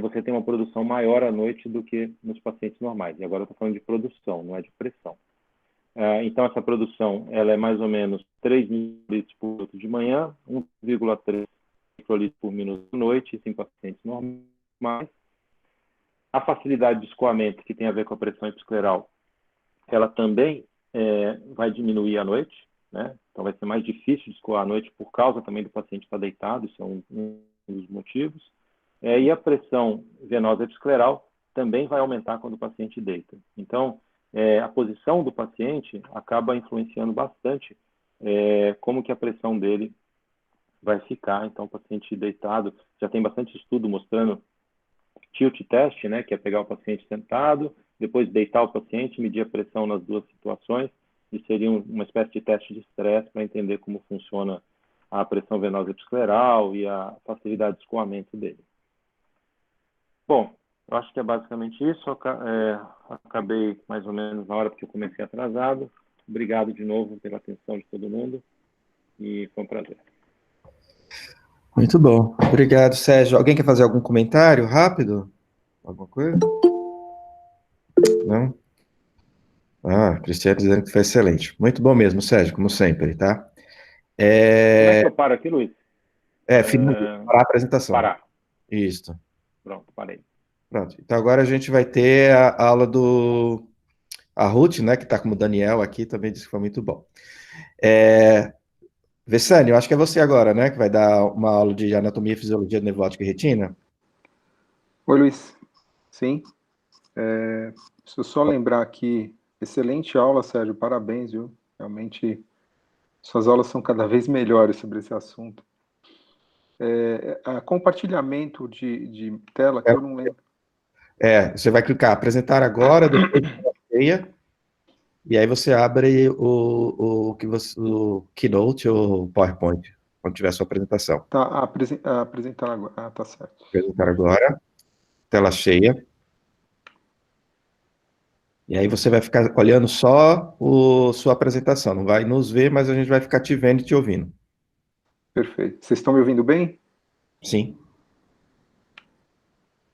você tem uma produção maior à noite do que nos pacientes normais. E agora eu estou falando de produção, não é de pressão. Então, essa produção ela é mais ou menos 3 ml por minuto de manhã, 1,3 microlitros por minuto à noite, isso em pacientes normais. A facilidade de escoamento, que tem a ver com a pressão episcleral, ela também vai diminuir à noite, né? Então, vai ser mais difícil de escoar à noite por causa também do paciente estar deitado, isso é um dos motivos. E a pressão venosa episcleral também vai aumentar quando o paciente deita. Então, a posição do paciente acaba influenciando bastante como que a pressão dele vai ficar. Então, o paciente deitado, já tem bastante estudo mostrando tilt test, né, que é pegar o paciente sentado, depois deitar o paciente, medir a pressão nas duas situações, e seria uma espécie de teste de estresse para entender como funciona a pressão venosa episcleral e a facilidade de escoamento dele. Bom, eu acho que é basicamente isso. Acabei mais ou menos na hora porque eu comecei atrasado. Obrigado de novo pela atenção de todo mundo e foi um prazer. Muito bom. Obrigado, Sérgio. Alguém quer fazer algum comentário rápido? Alguma coisa? Não? Cristiano dizendo que foi excelente. Muito bom mesmo, Sérgio, como sempre, tá? Como é que eu paro aqui, Luiz? Finalmente, parar a apresentação. Parar. Isso. Pronto, parei. Pronto. Então agora a gente vai ter a aula do... A Ruth, né, que está como Daniel aqui, também disse que foi muito bom. Vessane, eu acho que é você agora, né, que vai dar uma aula de anatomia e fisiologia de nevrótica e retina. Oi, Luiz. Sim. Deixa eu só lembrar aqui, excelente aula, Sérgio, parabéns, viu? Realmente, suas aulas são cada vez melhores sobre esse assunto. Compartilhamento de tela, que eu não lembro. Você vai clicar apresentar agora, depois cheia, e aí você abre o Keynote ou PowerPoint, quando tiver a sua apresentação. Tá, apresentar agora. Tá certo. Apresentar agora, tela cheia. E aí você vai ficar olhando só sua apresentação, não vai nos ver, mas a gente vai ficar te vendo e te ouvindo. Perfeito. Vocês estão me ouvindo bem? Sim.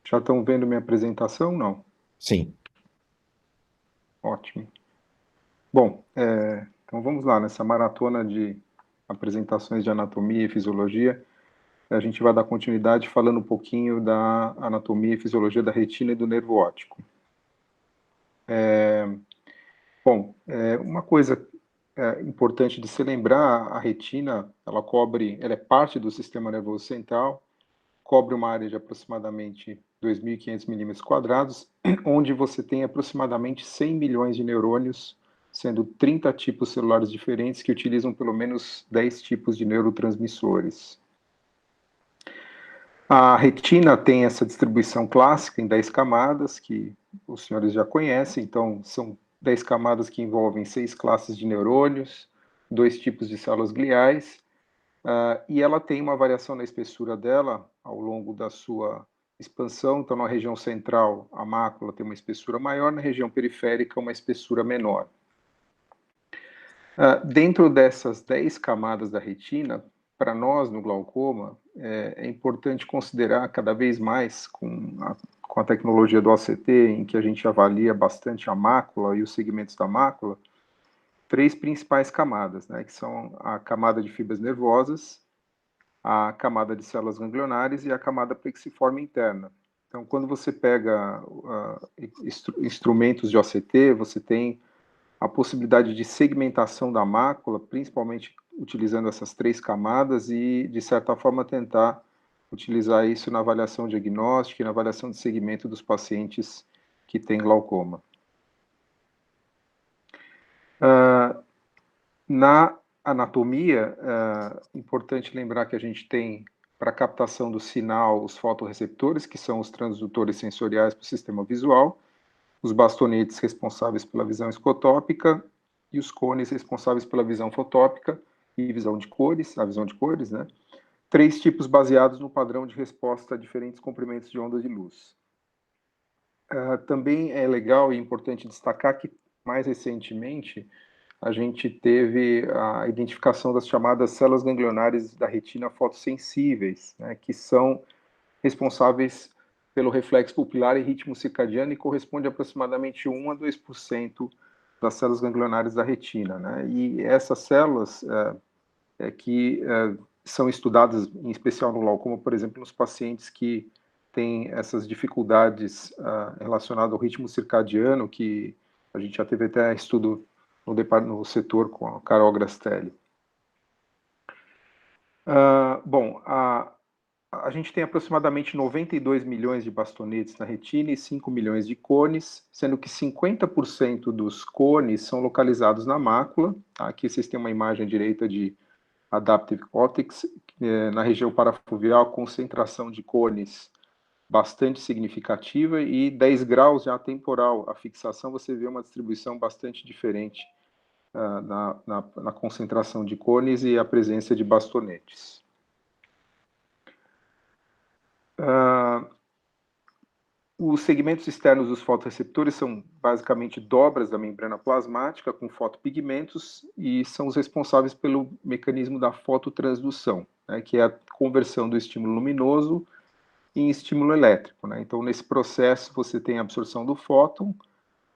Já estão vendo minha apresentação? Não. Sim. Ótimo. Bom, então vamos lá, nessa maratona de apresentações de anatomia e fisiologia, a gente vai dar continuidade falando um pouquinho da anatomia e fisiologia da retina e do nervo óptico. Uma coisa importante de se lembrar, a retina, ela é parte do sistema nervoso central, cobre uma área de aproximadamente 2.500 milímetros quadrados, onde você tem aproximadamente 100 milhões de neurônios, sendo 30 tipos celulares diferentes que utilizam pelo menos 10 tipos de neurotransmissores. A retina tem essa distribuição clássica em 10 camadas, que os senhores já conhecem, então são 10 camadas que envolvem 6 classes de neurônios, 2 tipos de células gliais, e ela tem uma variação na espessura dela ao longo da sua expansão. Então, na região central, a mácula tem uma espessura maior, na região periférica, uma espessura menor. Dentro dessas 10 camadas da retina, para nós, no glaucoma, é importante considerar cada vez mais, com a tecnologia do OCT, em que a gente avalia bastante a mácula e os segmentos da mácula, 3 principais camadas, né, que são a camada de fibras nervosas, a camada de células ganglionares e a camada plexiforme interna. Então, quando você pega instrumentos de OCT, você tem a possibilidade de segmentação da mácula, principalmente utilizando essas 3 camadas e, de certa forma, tentar utilizar isso na avaliação diagnóstica e na avaliação de segmento dos pacientes que têm glaucoma. Na anatomia, importante lembrar que a gente tem, para captação do sinal, os fotorreceptores, que são os transdutores sensoriais para o sistema visual, os bastonetes responsáveis pela visão escotópica e os cones responsáveis pela visão fotópica e visão de cores, a visão de cores, né? 3 tipos baseados no padrão de resposta a diferentes comprimentos de onda de luz. Também é legal e importante destacar que, mais recentemente, a gente teve a identificação das chamadas células ganglionares da retina fotossensíveis, né, que são responsáveis pelo reflexo pupilar e ritmo circadiano e corresponde a aproximadamente 1 a 2% das células ganglionares da retina, né? E essas células que são estudadas, em especial no glaucoma, por exemplo, nos pacientes que têm essas dificuldades relacionadas ao ritmo circadiano, que a gente já teve até estudo no setor com a Carol Grastelli. Bom, a gente tem aproximadamente 92 milhões de bastonetes na retina e 5 milhões de cones, sendo que 50% dos cones são localizados na mácula. Aqui vocês têm uma imagem à direita de Adaptive Cortex, na região parafoveal, concentração de cones bastante significativa, e 10 graus já temporal. A fixação, você vê uma distribuição bastante diferente na concentração de cones e a presença de bastonetes. Os segmentos externos dos fotorreceptores são basicamente dobras da membrana plasmática com fotopigmentos e são os responsáveis pelo mecanismo da fototransdução, né, que é a conversão do estímulo luminoso em estímulo elétrico, né? Então, nesse processo, você tem a absorção do fóton,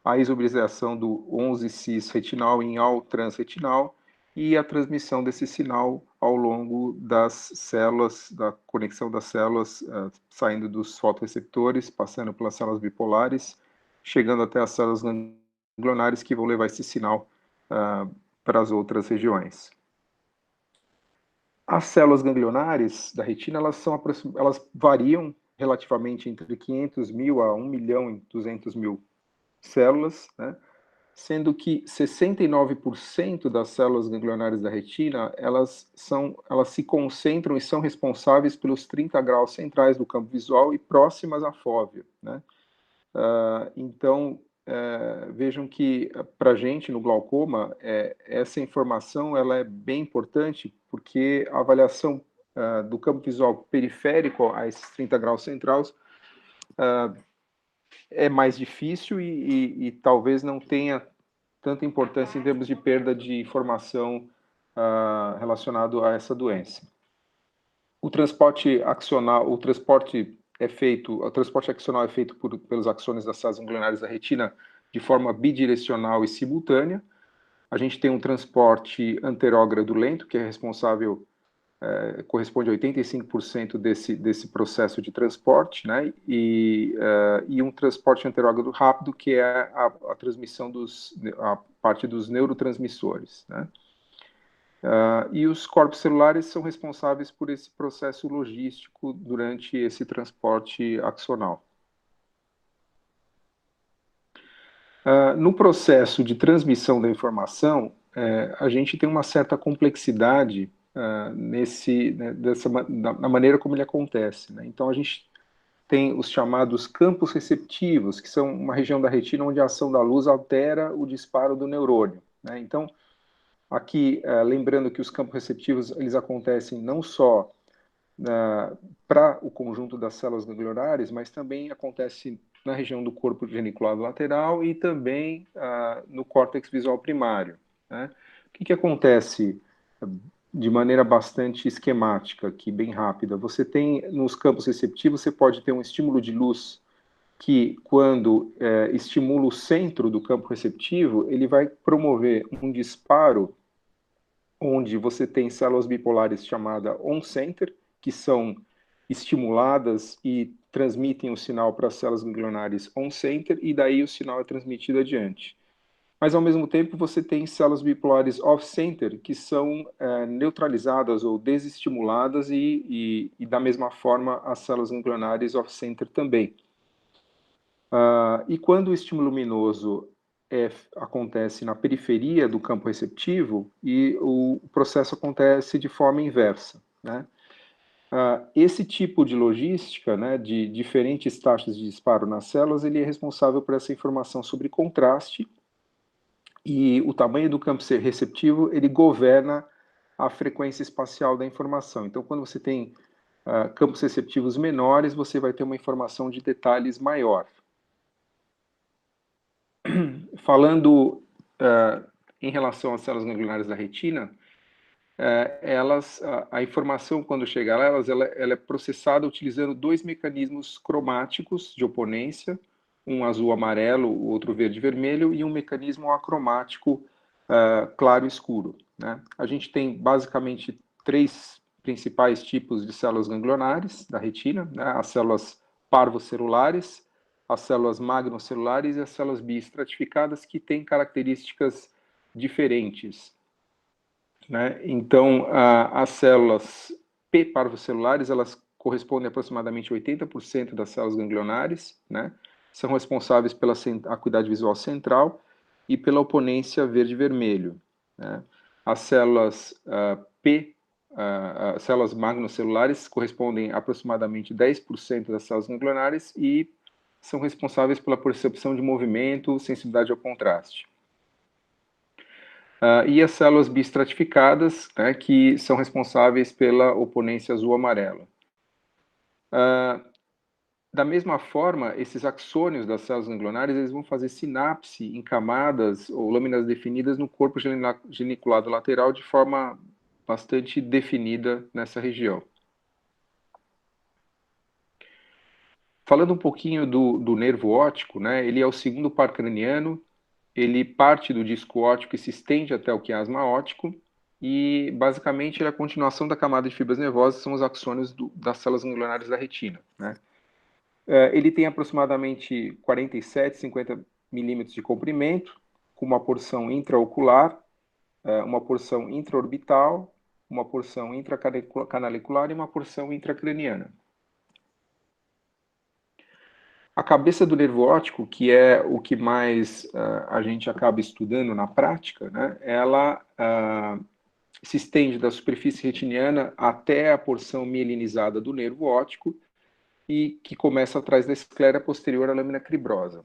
a isobrização do 11-cis retinal em all-transretinal e a transmissão desse sinal ao longo das células, da conexão das células, saindo dos fotorreceptores, passando pelas células bipolares, chegando até as células ganglionares, que vão levar esse sinal para as outras regiões. As células ganglionares da retina, elas variam relativamente entre 500 mil a 1.200.000 células, né? Sendo que 69% das células ganglionares da retina, elas se concentram e são responsáveis pelos 30 graus centrais do campo visual e próximas à fóvea, né? Então, vejam que, para a gente, no glaucoma, essa informação ela é bem importante, porque a avaliação do campo visual periférico a esses 30 graus centrais é mais difícil e talvez não tenha tanta importância em termos de perda de informação relacionado a essa doença. O transporte axonal é feito pelos axônios das células ganglionares da retina de forma bidirecional e simultânea. A gente tem um transporte anterógrado lento, que é responsável, corresponde a 85% desse processo de transporte, né? E um transporte anterógrado rápido, que é a transmissão a parte dos neurotransmissores, né? E os corpos celulares são responsáveis por esse processo logístico durante esse transporte axonal. No processo de transmissão da informação, a gente tem uma certa complexidade na maneira como ele acontece, né? Então, a gente tem os chamados campos receptivos, que são uma região da retina onde a ação da luz altera o disparo do neurônio, né? Então, aqui, lembrando que os campos receptivos, eles acontecem não só para o conjunto das células ganglionares, mas também acontece na região do corpo geniculado lateral e também no córtex visual primário, né? O que acontece de maneira bastante esquemática, aqui, bem rápida? Você tem, nos campos receptivos, você pode ter um estímulo de luz que, quando estimula o centro do campo receptivo, ele vai promover um disparo onde você tem células bipolares chamadas on-center, que são estimuladas e transmitem o sinal para as células ganglionares on-center, e daí o sinal é transmitido adiante. Mas, ao mesmo tempo, você tem células bipolares off-center, que são neutralizadas ou desestimuladas, e da mesma forma, as células ganglionares off-center também. E quando o estímulo luminoso acontece na periferia do campo receptivo, e o processo acontece de forma inversa, né? Esse tipo de logística, né, de diferentes taxas de disparo nas células, ele é responsável por essa informação sobre contraste, e o tamanho do campo receptivo, ele governa a frequência espacial da informação. Então, quando você tem campos receptivos menores, você vai ter uma informação de detalhes maior. Falando em relação às células ganglionares da retina, a informação, quando chega lá, ela é processada utilizando dois mecanismos cromáticos de oponência, um azul-amarelo, o outro verde-vermelho, e um mecanismo acromático claro e escuro, né? A gente tem basicamente três principais tipos de células ganglionares da retina, né? As células parvocelulares, as células magnocelulares e as células biestratificadas, que têm características diferentes, né? Então, as células P parvocelulares, elas correspondem a aproximadamente 80% das células ganglionares, né? São responsáveis pela acuidade visual central e pela oponência verde-vermelho, né? As células as células magnocelulares correspondem a aproximadamente 10% das células ganglionares e são responsáveis pela percepção de movimento, sensibilidade ao contraste. E as células bistratificadas, né, que são responsáveis pela oponência azul-amarela. Da mesma forma, esses axônios das células ganglionares, eles vão fazer sinapse em camadas ou lâminas definidas no corpo geniculado lateral de forma bastante definida nessa região. Falando um pouquinho do nervo óptico, né, ele é o segundo par craniano, ele parte do disco óptico e se estende até o quiasma óptico, e basicamente ele é a continuação da camada de fibras nervosas, são os axônios das células ganglionares da retina, né? Ele tem aproximadamente 47, 50 milímetros de comprimento, com uma porção intraocular, uma porção intraorbital, uma porção intracanalicular e uma porção intracraniana. A cabeça do nervo óptico, que é o que mais a gente acaba estudando na prática, né, ela se estende da superfície retiniana até a porção mielinizada do nervo óptico e que começa atrás da esclera posterior à lâmina cribrosa.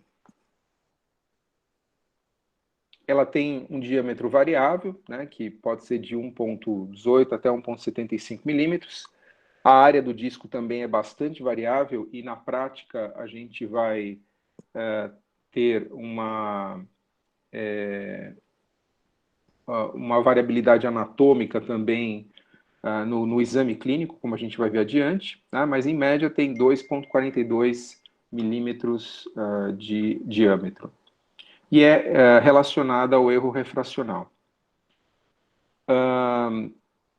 Ela tem um diâmetro variável, né, que pode ser de 1,18 até 1,75 milímetros. A área do disco também é bastante variável e, na prática, a gente vai ter uma variabilidade anatômica também no exame clínico, como a gente vai ver adiante, tá? Mas, em média, tem 2,42 milímetros de diâmetro. E é relacionada ao erro refracional.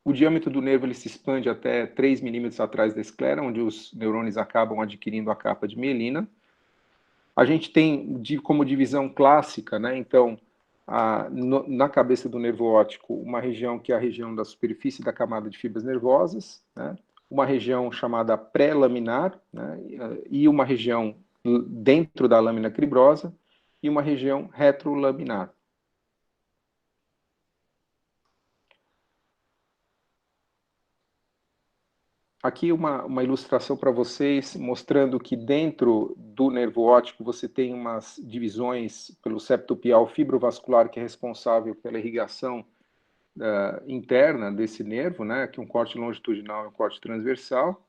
O diâmetro do nervo ele se expande até 3 milímetros atrás da esclera, onde os neurônios acabam adquirindo a capa de mielina. A gente tem como divisão clássica, né, então, na cabeça do nervo óptico, uma região que é a região da superfície da camada de fibras nervosas, né, uma região chamada pré-laminar, né, e uma região dentro da lâmina cribrosa, e uma região retrolaminar. Aqui uma ilustração para vocês, mostrando que dentro do nervo óptico você tem umas divisões pelo septo pial fibrovascular, que é responsável pela irrigação interna desse nervo, né? Aqui um corte longitudinal e um corte transversal.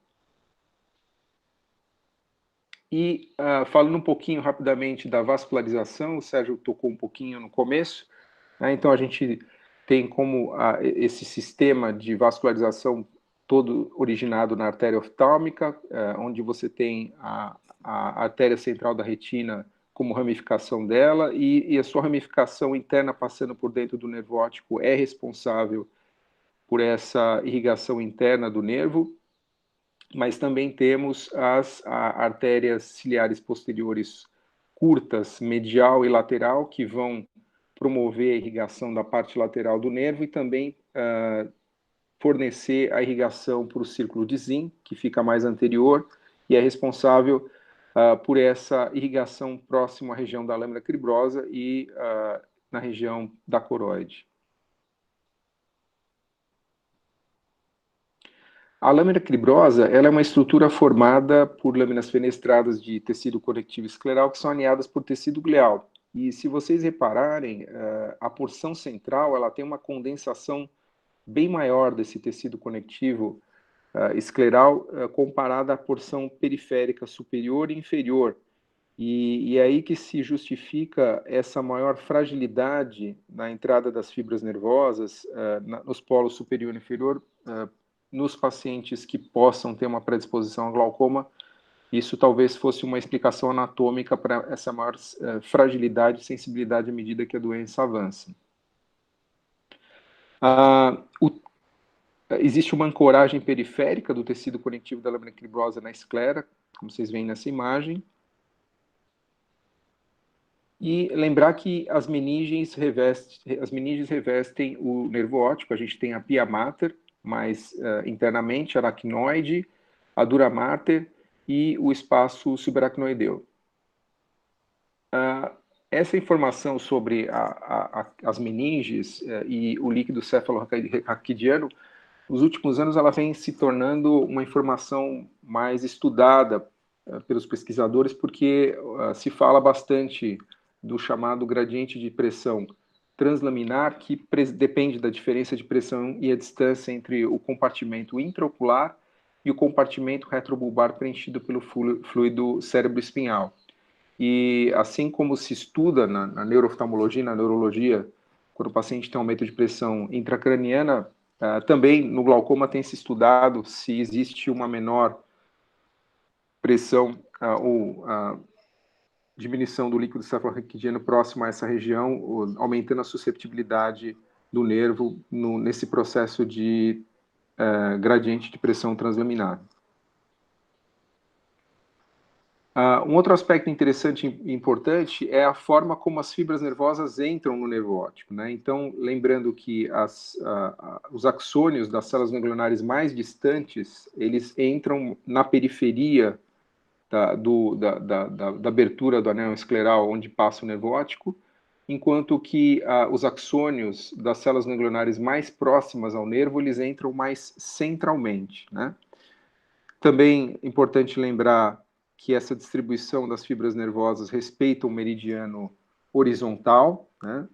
E falando um pouquinho rapidamente da vascularização, o Sérgio tocou um pouquinho no começo, né? Então a gente tem como esse sistema de vascularização todo originado na artéria oftálmica, onde você tem a artéria central da retina como ramificação dela, e a sua ramificação interna passando por dentro do nervo óptico é responsável por essa irrigação interna do nervo, mas também temos as artérias ciliares posteriores curtas, medial e lateral, que vão promover a irrigação da parte lateral do nervo e também fornecer a irrigação para o círculo de Zinn, que fica mais anterior e é responsável por essa irrigação próximo à região da lâmina cribrosa e na região da coroide. A lâmina cribrosa ela é uma estrutura formada por lâminas fenestradas de tecido conectivo escleral que são aninhadas por tecido glial. E se vocês repararem, a porção central ela tem uma condensação bem maior desse tecido conectivo escleral comparada à porção periférica superior e inferior. E é aí que se justifica essa maior fragilidade na entrada das fibras nervosas nos polos superior e inferior, nos pacientes que possam ter uma predisposição a glaucoma. Isso talvez fosse uma explicação anatômica para essa maior fragilidade e sensibilidade à medida que a doença avança. Existe uma ancoragem periférica do tecido conectivo da lâmina cribrosa na esclera, como vocês veem nessa imagem. E lembrar que as meninges revestem o nervo óptico. A gente tem a pia mater, mais internamente, a aracnoide, a dura mater e o espaço subaracnoideu. Essa informação sobre as meninges e o líquido cefalorraquidiano, nos últimos anos ela vem se tornando uma informação mais estudada pelos pesquisadores, porque se fala bastante do chamado gradiente de pressão translaminar, que depende da diferença de pressão e a distância entre o compartimento intraocular e o compartimento retrobulbar preenchido pelo fluido cérebro-espinhal. E assim como se estuda na neurooftalmologia, na neurologia, quando o paciente tem aumento de pressão intracraniana, também no glaucoma tem se estudado se existe uma menor pressão ou diminuição do líquido cefalorraquidiano próximo a essa região, aumentando a susceptibilidade do nervo nesse processo de gradiente de pressão translaminar. Um outro aspecto interessante e importante é a forma como as fibras nervosas entram no nervo óptico, né? Então, lembrando que os axônios das células ganglionares mais distantes, eles entram na periferia da abertura do anel escleral onde passa o nervo óptico, enquanto que os axônios das células ganglionares mais próximas ao nervo, eles entram mais centralmente, né? Também é importante lembrar que essa distribuição das fibras nervosas respeita o meridiano horizontal, né?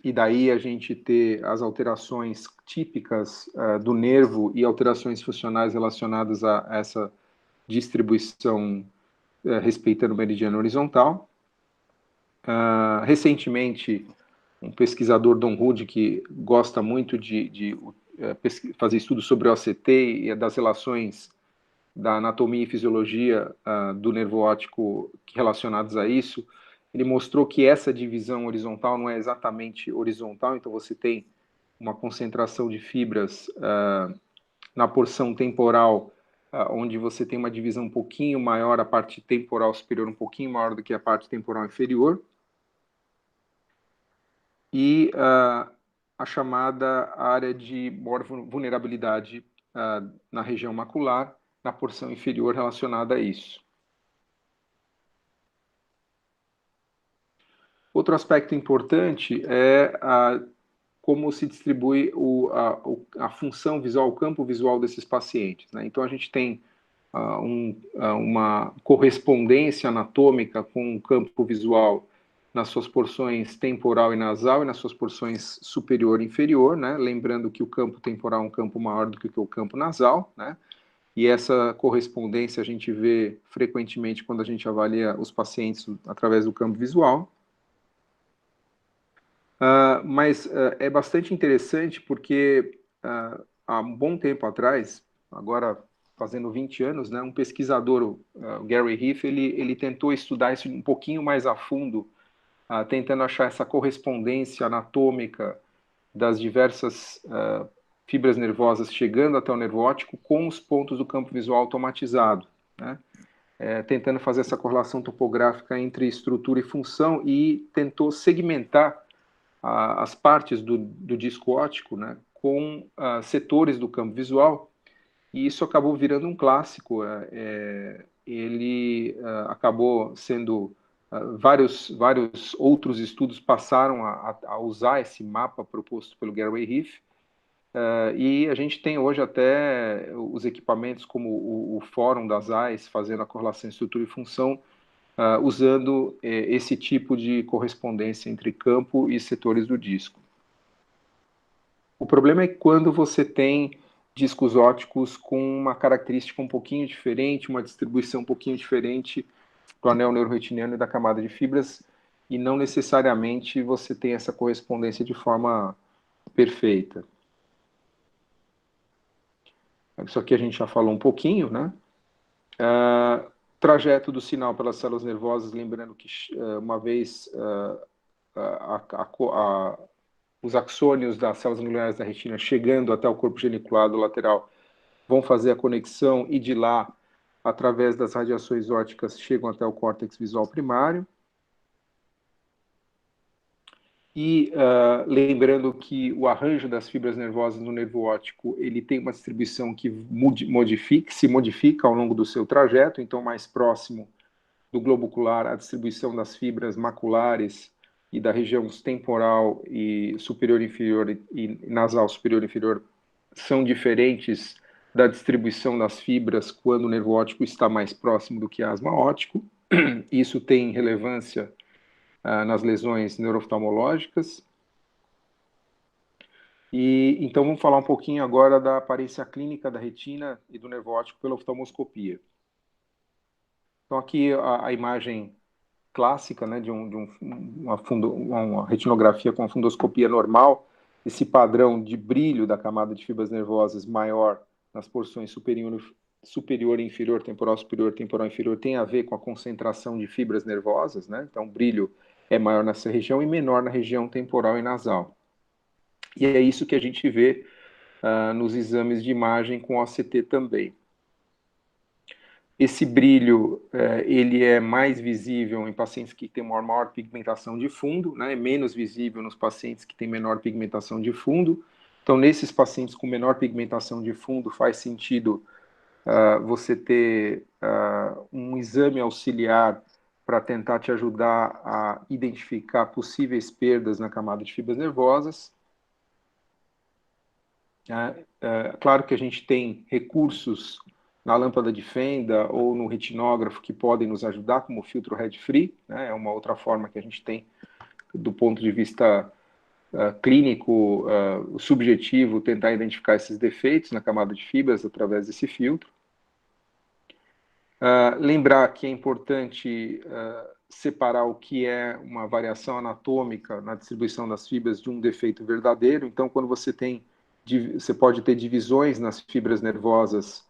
E daí a gente ter as alterações típicas do nervo e alterações funcionais relacionadas a essa distribuição respeitando o meridiano horizontal. Recentemente, um pesquisador, Don Hood, que gosta muito de fazer estudos sobre o OCT e das relações da anatomia e fisiologia do nervo óptico relacionados a isso, ele mostrou que essa divisão horizontal não é exatamente horizontal, então você tem uma concentração de fibras na porção temporal, onde você tem uma divisão um pouquinho maior, a parte temporal superior um pouquinho maior do que a parte temporal inferior, e a chamada área de maior vulnerabilidade na região macular, na porção inferior relacionada a isso. Outro aspecto importante é como se distribui a função visual, o campo visual desses pacientes, né? Então, a gente tem uma correspondência anatômica com o campo visual nas suas porções temporal e nasal e nas suas porções superior e inferior, né? Lembrando que o campo temporal é um campo maior do que o campo nasal, né? E essa correspondência a gente vê frequentemente quando a gente avalia os pacientes através do campo visual. Mas é bastante interessante porque há um bom tempo atrás, agora fazendo 20 anos, né, um pesquisador, o Gary Heath, ele tentou estudar isso um pouquinho mais a fundo, tentando achar essa correspondência anatômica das diversas fibras nervosas chegando até o nervo óptico com os pontos do campo visual automatizado, né? Tentando fazer essa correlação topográfica entre estrutura e função, e tentou segmentar as partes do disco óptico, né, com setores do campo visual, e isso acabou virando um clássico. Ele acabou sendo... vários outros estudos passaram a usar esse mapa proposto pelo Gary Heath, e a gente tem hoje até os equipamentos como o Fórum das AIS fazendo a correlação estrutura e função, usando esse tipo de correspondência entre campo e setores do disco. O problema é que quando você tem discos ópticos com uma característica um pouquinho diferente, uma distribuição um pouquinho diferente do anel neuroretiniano e da camada de fibras, e não necessariamente você tem essa correspondência de forma perfeita. Isso aqui a gente já falou um pouquinho, né? Trajeto do sinal pelas células nervosas, lembrando que uma vez os axônios das células ganglionares da retina chegando até o corpo geniculado lateral vão fazer a conexão e de lá, através das radiações ópticas, chegam até o córtex visual primário. E lembrando que o arranjo das fibras nervosas no nervo óptico, ele tem uma distribuição que se modifica ao longo do seu trajeto, então mais próximo do globo ocular, a distribuição das fibras maculares e da região temporal e superior inferior e nasal superior inferior são diferentes da distribuição das fibras quando o nervo óptico está mais próximo do quiasma óptico. Isso tem relevância nas lesões neurooftalmológicas. E então vamos falar um pouquinho agora da aparência clínica da retina e do nervo óptico pela oftalmoscopia. Então aqui a imagem clássica, né, de uma retinografia com a fundoscopia normal, esse padrão de brilho da camada de fibras nervosas maior nas porções superior e inferior, temporal inferior, tem a ver com a concentração de fibras nervosas, né? Então o brilho é maior nessa região e menor na região temporal e nasal. E é isso que a gente vê nos exames de imagem com OCT também. Esse brilho, ele é mais visível em pacientes que têm uma maior pigmentação de fundo, né? É menos visível nos pacientes que têm menor pigmentação de fundo. Então, nesses pacientes com menor pigmentação de fundo, faz sentido você ter um exame auxiliar para tentar te ajudar a identificar possíveis perdas na camada de fibras nervosas. Claro que a gente tem recursos na lâmpada de fenda ou no retinógrafo que podem nos ajudar, como o filtro red-free, né? É uma outra forma que a gente tem do ponto de vista clínico, subjetivo, tentar identificar esses defeitos na camada de fibras através desse filtro. Lembrar que é importante separar o que é uma variação anatômica na distribuição das fibras de um defeito verdadeiro. Então, quando você pode ter divisões nas fibras nervosas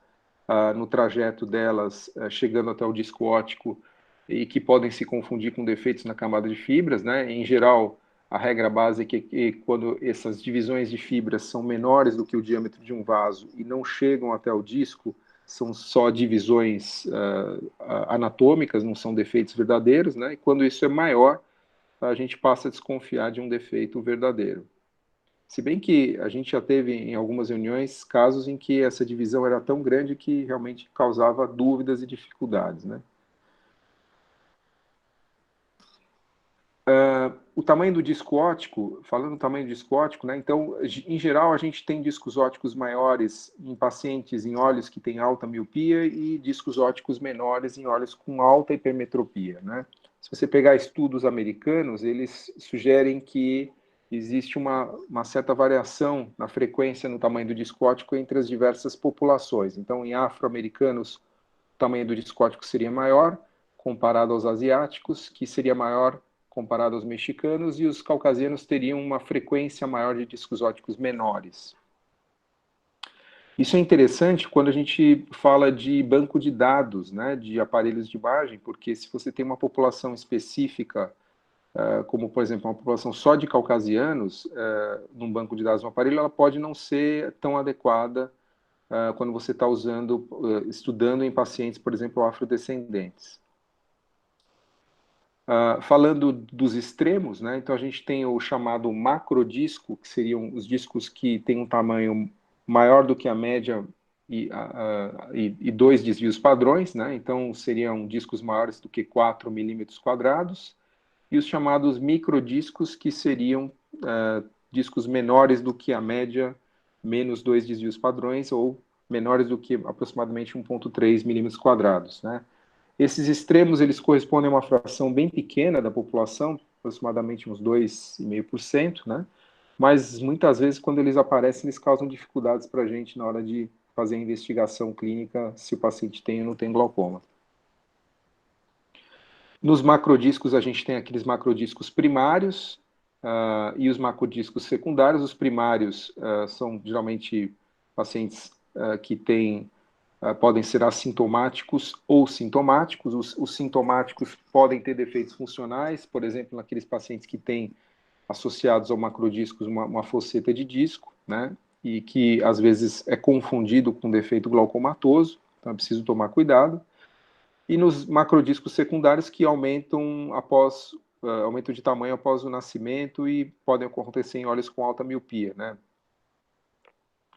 no trajeto delas, chegando até o disco óptico, e que podem se confundir com defeitos na camada de fibras, né? Em geral, a regra básica é que quando essas divisões de fibras são menores do que o diâmetro de um vaso e não chegam até o disco, são só divisões anatômicas, não são defeitos verdadeiros, né? E quando isso é maior, a gente passa a desconfiar de um defeito verdadeiro. Se bem que a gente já teve em algumas reuniões casos em que essa divisão era tão grande que realmente causava dúvidas e dificuldades, né? O tamanho do disco óptico, falando do tamanho do disco óptico, né? Então, em geral, a gente tem discos ópticos maiores em pacientes em olhos que têm alta miopia e discos ópticos menores em olhos com alta hipermetropia, né? Se você pegar estudos americanos, eles sugerem que existe uma certa variação na frequência no tamanho do disco óptico entre as diversas populações. Então, em afro-americanos, o tamanho do disco óptico seria maior, comparado aos asiáticos, que seria maior comparado aos mexicanos, e os caucasianos teriam uma frequência maior de discos ópticos menores. Isso é interessante quando a gente fala de banco de dados, né, de aparelhos de imagem, porque se você tem uma população específica, como, por exemplo, uma população só de caucasianos, num banco de dados de um aparelho, ela pode não ser tão adequada quando você está estudando em pacientes, por exemplo, afrodescendentes. Falando dos extremos, né, então a gente tem o chamado macrodisco, que seriam os discos que têm um tamanho maior do que a média e 2 desvios padrões, né, então seriam discos maiores do que 4 milímetros quadrados, e os chamados microdiscos, que seriam discos menores do que a média, menos 2 desvios padrões, ou menores do que aproximadamente 1,3 milímetros quadrados, né. Esses extremos, eles correspondem a uma fração bem pequena da população, aproximadamente uns 2,5%, né? Mas muitas vezes, quando eles aparecem, eles causam dificuldades para a gente na hora de fazer a investigação clínica, se o paciente tem ou não tem glaucoma. Nos macrodiscos, a gente tem aqueles macrodiscos primários e os macrodiscos secundários. Os primários são geralmente pacientes que podem ser assintomáticos ou sintomáticos. Os sintomáticos podem ter defeitos funcionais, por exemplo, naqueles pacientes que têm associados ao macrodiscos uma fosseta de disco, né? E que às vezes é confundido com defeito glaucomatoso, então é preciso tomar cuidado. E nos macrodiscos secundários que aumentam aumento de tamanho após o nascimento e podem acontecer em olhos com alta miopia, né?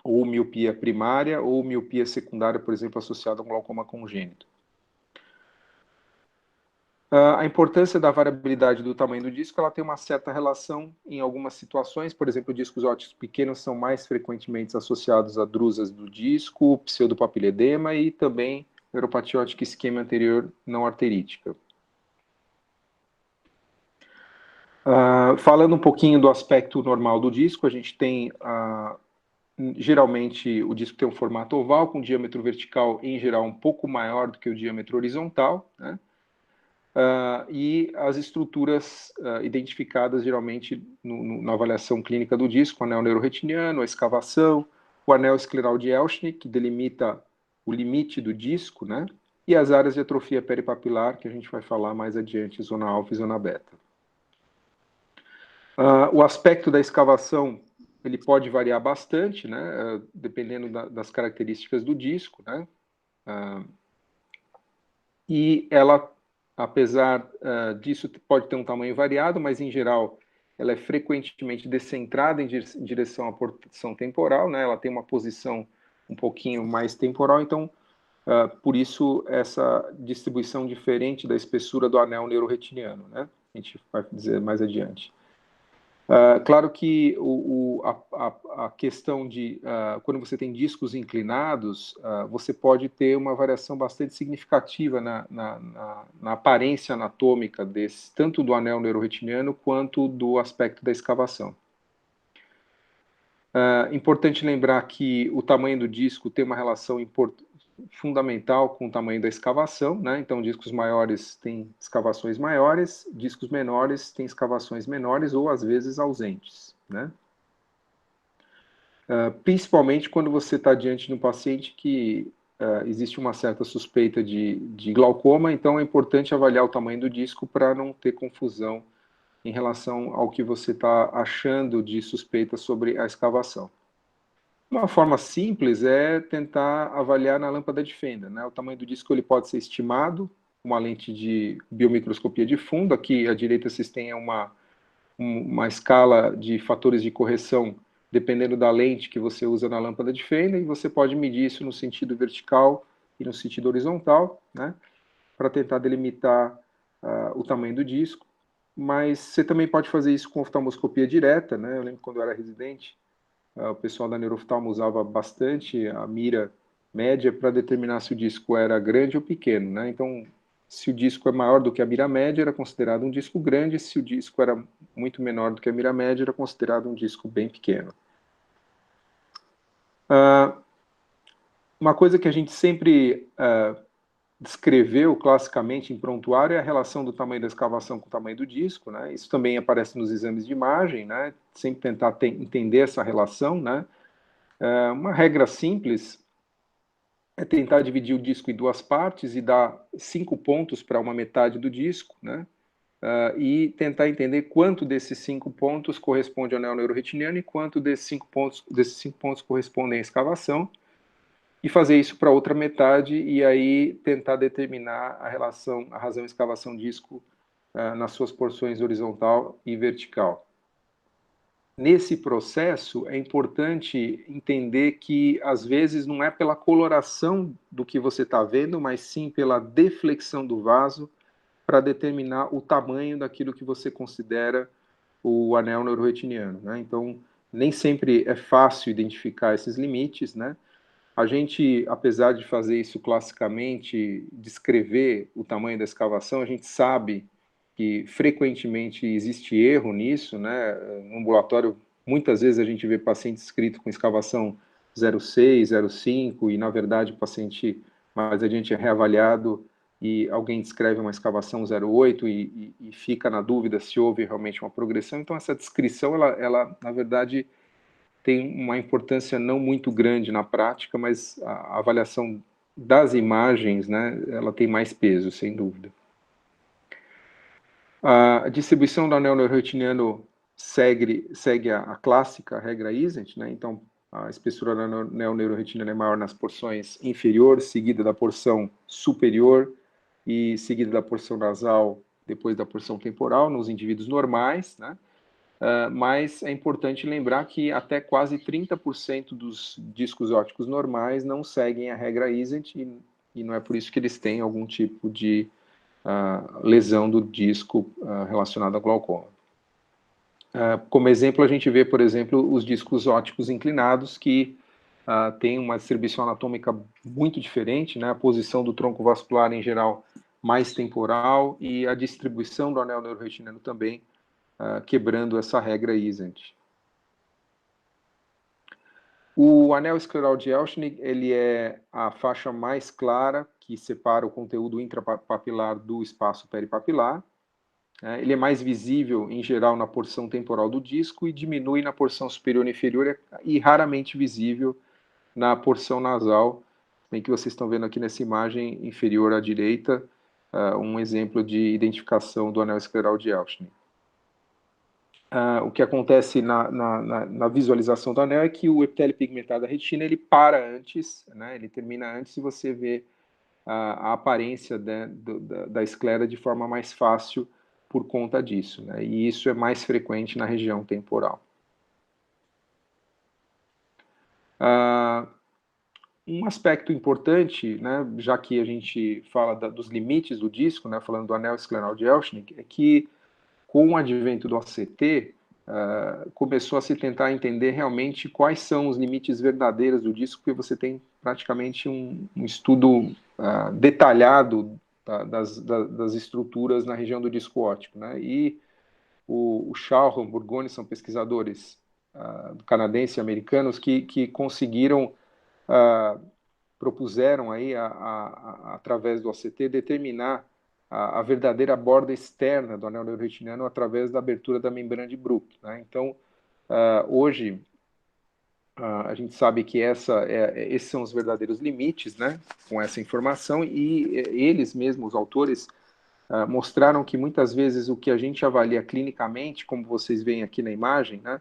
Ou miopia primária ou miopia secundária, por exemplo, associada a um glaucoma congênito. A importância da variabilidade do tamanho do disco, ela tem uma certa relação em algumas situações. Por exemplo, discos ópticos pequenos são mais frequentemente associados a drusas do disco, pseudopapiledema e também neuropatia óptica isquêmia anterior não arterítica. Falando um pouquinho do aspecto normal do disco, a gente tem, geralmente, o disco tem um formato oval, com diâmetro vertical, em geral, um pouco maior do que o diâmetro horizontal, né? E as estruturas identificadas, geralmente, na avaliação clínica do disco, o anel neuroretiniano, a escavação, o anel escleral de Elschnig, que delimita o limite do disco, né? E as áreas de atrofia peripapilar, que a gente vai falar mais adiante, zona alfa e zona beta. O aspecto da escavação, ele pode variar bastante, né? Dependendo das características do disco, né? E ela, apesar disso, pode ter um tamanho variado, mas, em geral, ela é frequentemente descentrada em direção à porção temporal, né? Ela tem uma posição um pouquinho mais temporal, então, por isso, essa distribuição diferente da espessura do anel neuroretiniano, né? A gente vai dizer mais adiante. Claro que a questão de quando você tem discos inclinados, você pode ter uma variação bastante significativa na aparência anatômica tanto do anel neuroretiniano quanto do aspecto da escavação. Importante lembrar que o tamanho do disco tem uma relação fundamental com o tamanho da escavação, né? Então, discos maiores têm escavações maiores, discos menores têm escavações menores ou, às vezes, ausentes, né? Principalmente quando você está diante de um paciente que existe uma certa suspeita de glaucoma, então é importante avaliar o tamanho do disco para não ter confusão em relação ao que você está achando de suspeita sobre a escavação. Uma forma simples é tentar avaliar na lâmpada de fenda, né? O tamanho do disco ele pode ser estimado, uma lente de biomicroscopia de fundo. Aqui à direita vocês têm uma escala de fatores de correção, dependendo da lente que você usa na lâmpada de fenda, e você pode medir isso no sentido vertical e no sentido horizontal, né? Para tentar delimitar o tamanho do disco. Mas você também pode fazer isso com oftalmoscopia direta, né? Eu lembro quando eu era residente, o pessoal da neurooftalmo usava bastante a mira média para determinar se o disco era grande ou pequeno, né? Então, se o disco é maior do que a mira média, era considerado um disco grande, se o disco era muito menor do que a mira média, era considerado um disco bem pequeno. Uma coisa que a gente sempre descreveu classicamente em prontuário é a relação do tamanho da escavação com o tamanho do disco, né? Isso também aparece nos exames de imagem, né? Sempre tentar entender essa relação, né? Uma regra simples é tentar dividir o disco em duas partes e dar 5 pontos para uma metade do disco, né? E tentar entender quanto desses 5 pontos corresponde ao anel neuroretiniano e quanto desses 5 pontos correspondem à escavação, e fazer isso para outra metade e aí tentar determinar a razão escavação-disco nas suas porções horizontal e vertical. Nesse processo, é importante entender que, às vezes, não é pela coloração do que você está vendo, mas sim pela deflexão do vaso para determinar o tamanho daquilo que você considera o anel neuroretiniano, né? Então, nem sempre é fácil identificar esses limites, né? A gente, apesar de fazer isso classicamente, descrever o tamanho da escavação, a gente sabe que frequentemente existe erro nisso, né? No ambulatório, muitas vezes a gente vê paciente inscrito com escavação 0,6, 0,5, e na verdade o paciente mais adiante é reavaliado e alguém descreve uma escavação 0,8 e fica na dúvida se houve realmente uma progressão. Então, essa descrição, ela na verdade, tem uma importância não muito grande na prática, mas a avaliação das imagens, né, ela tem mais peso, sem dúvida. A distribuição do anel neuroretiniano segue a clássica regra Isent, né? Então, a espessura do anel neuroretiniano é maior nas porções inferior, seguida da porção superior e seguida da porção nasal, depois da porção temporal, nos indivíduos normais, né? Mas é importante lembrar que até quase 30% dos discos ópticos normais não seguem a regra Isent e não é por isso que eles têm algum tipo de lesão do disco relacionada ao glaucoma. Como exemplo, a gente vê, por exemplo, os discos ópticos inclinados, que têm uma distribuição anatômica muito diferente, né? A posição do tronco vascular, em geral, mais temporal, e a distribuição do anel neuroretiniano também, quebrando essa regra Isent. O anel escleral de Elschnig, ele é a faixa mais clara que separa o conteúdo intrapapilar do espaço peripapilar. Ele é mais visível, em geral, na porção temporal do disco e diminui na porção superior e inferior e raramente visível na porção nasal, bem que vocês estão vendo aqui nessa imagem inferior à direita, um exemplo de identificação do anel escleral de Elschnig. O que acontece na visualização do anel é que o epitélio pigmentado da retina, ele para antes, né, ele termina antes, e você vê a aparência, né, da esclera de forma mais fácil por conta disso, né, e isso é mais frequente na região temporal. Um aspecto importante, né, já que a gente fala dos limites do disco, né, falando do anel escleral de Elschnig, é que com o advento do ACT, começou a se tentar entender realmente quais são os limites verdadeiros do disco, porque você tem praticamente um estudo detalhado das estruturas na região do disco óptico, né? E o Shahram, Burgoni são pesquisadores canadenses e americanos que conseguiram, propuseram aí, através do ACT, determinar a verdadeira borda externa do anel neuroretiniano através da abertura da membrana de Bruch, né? Então, hoje, a gente sabe que esses são os verdadeiros limites, né, com essa informação, e eles mesmos, os autores, mostraram que muitas vezes o que a gente avalia clinicamente, como vocês veem aqui na imagem, né,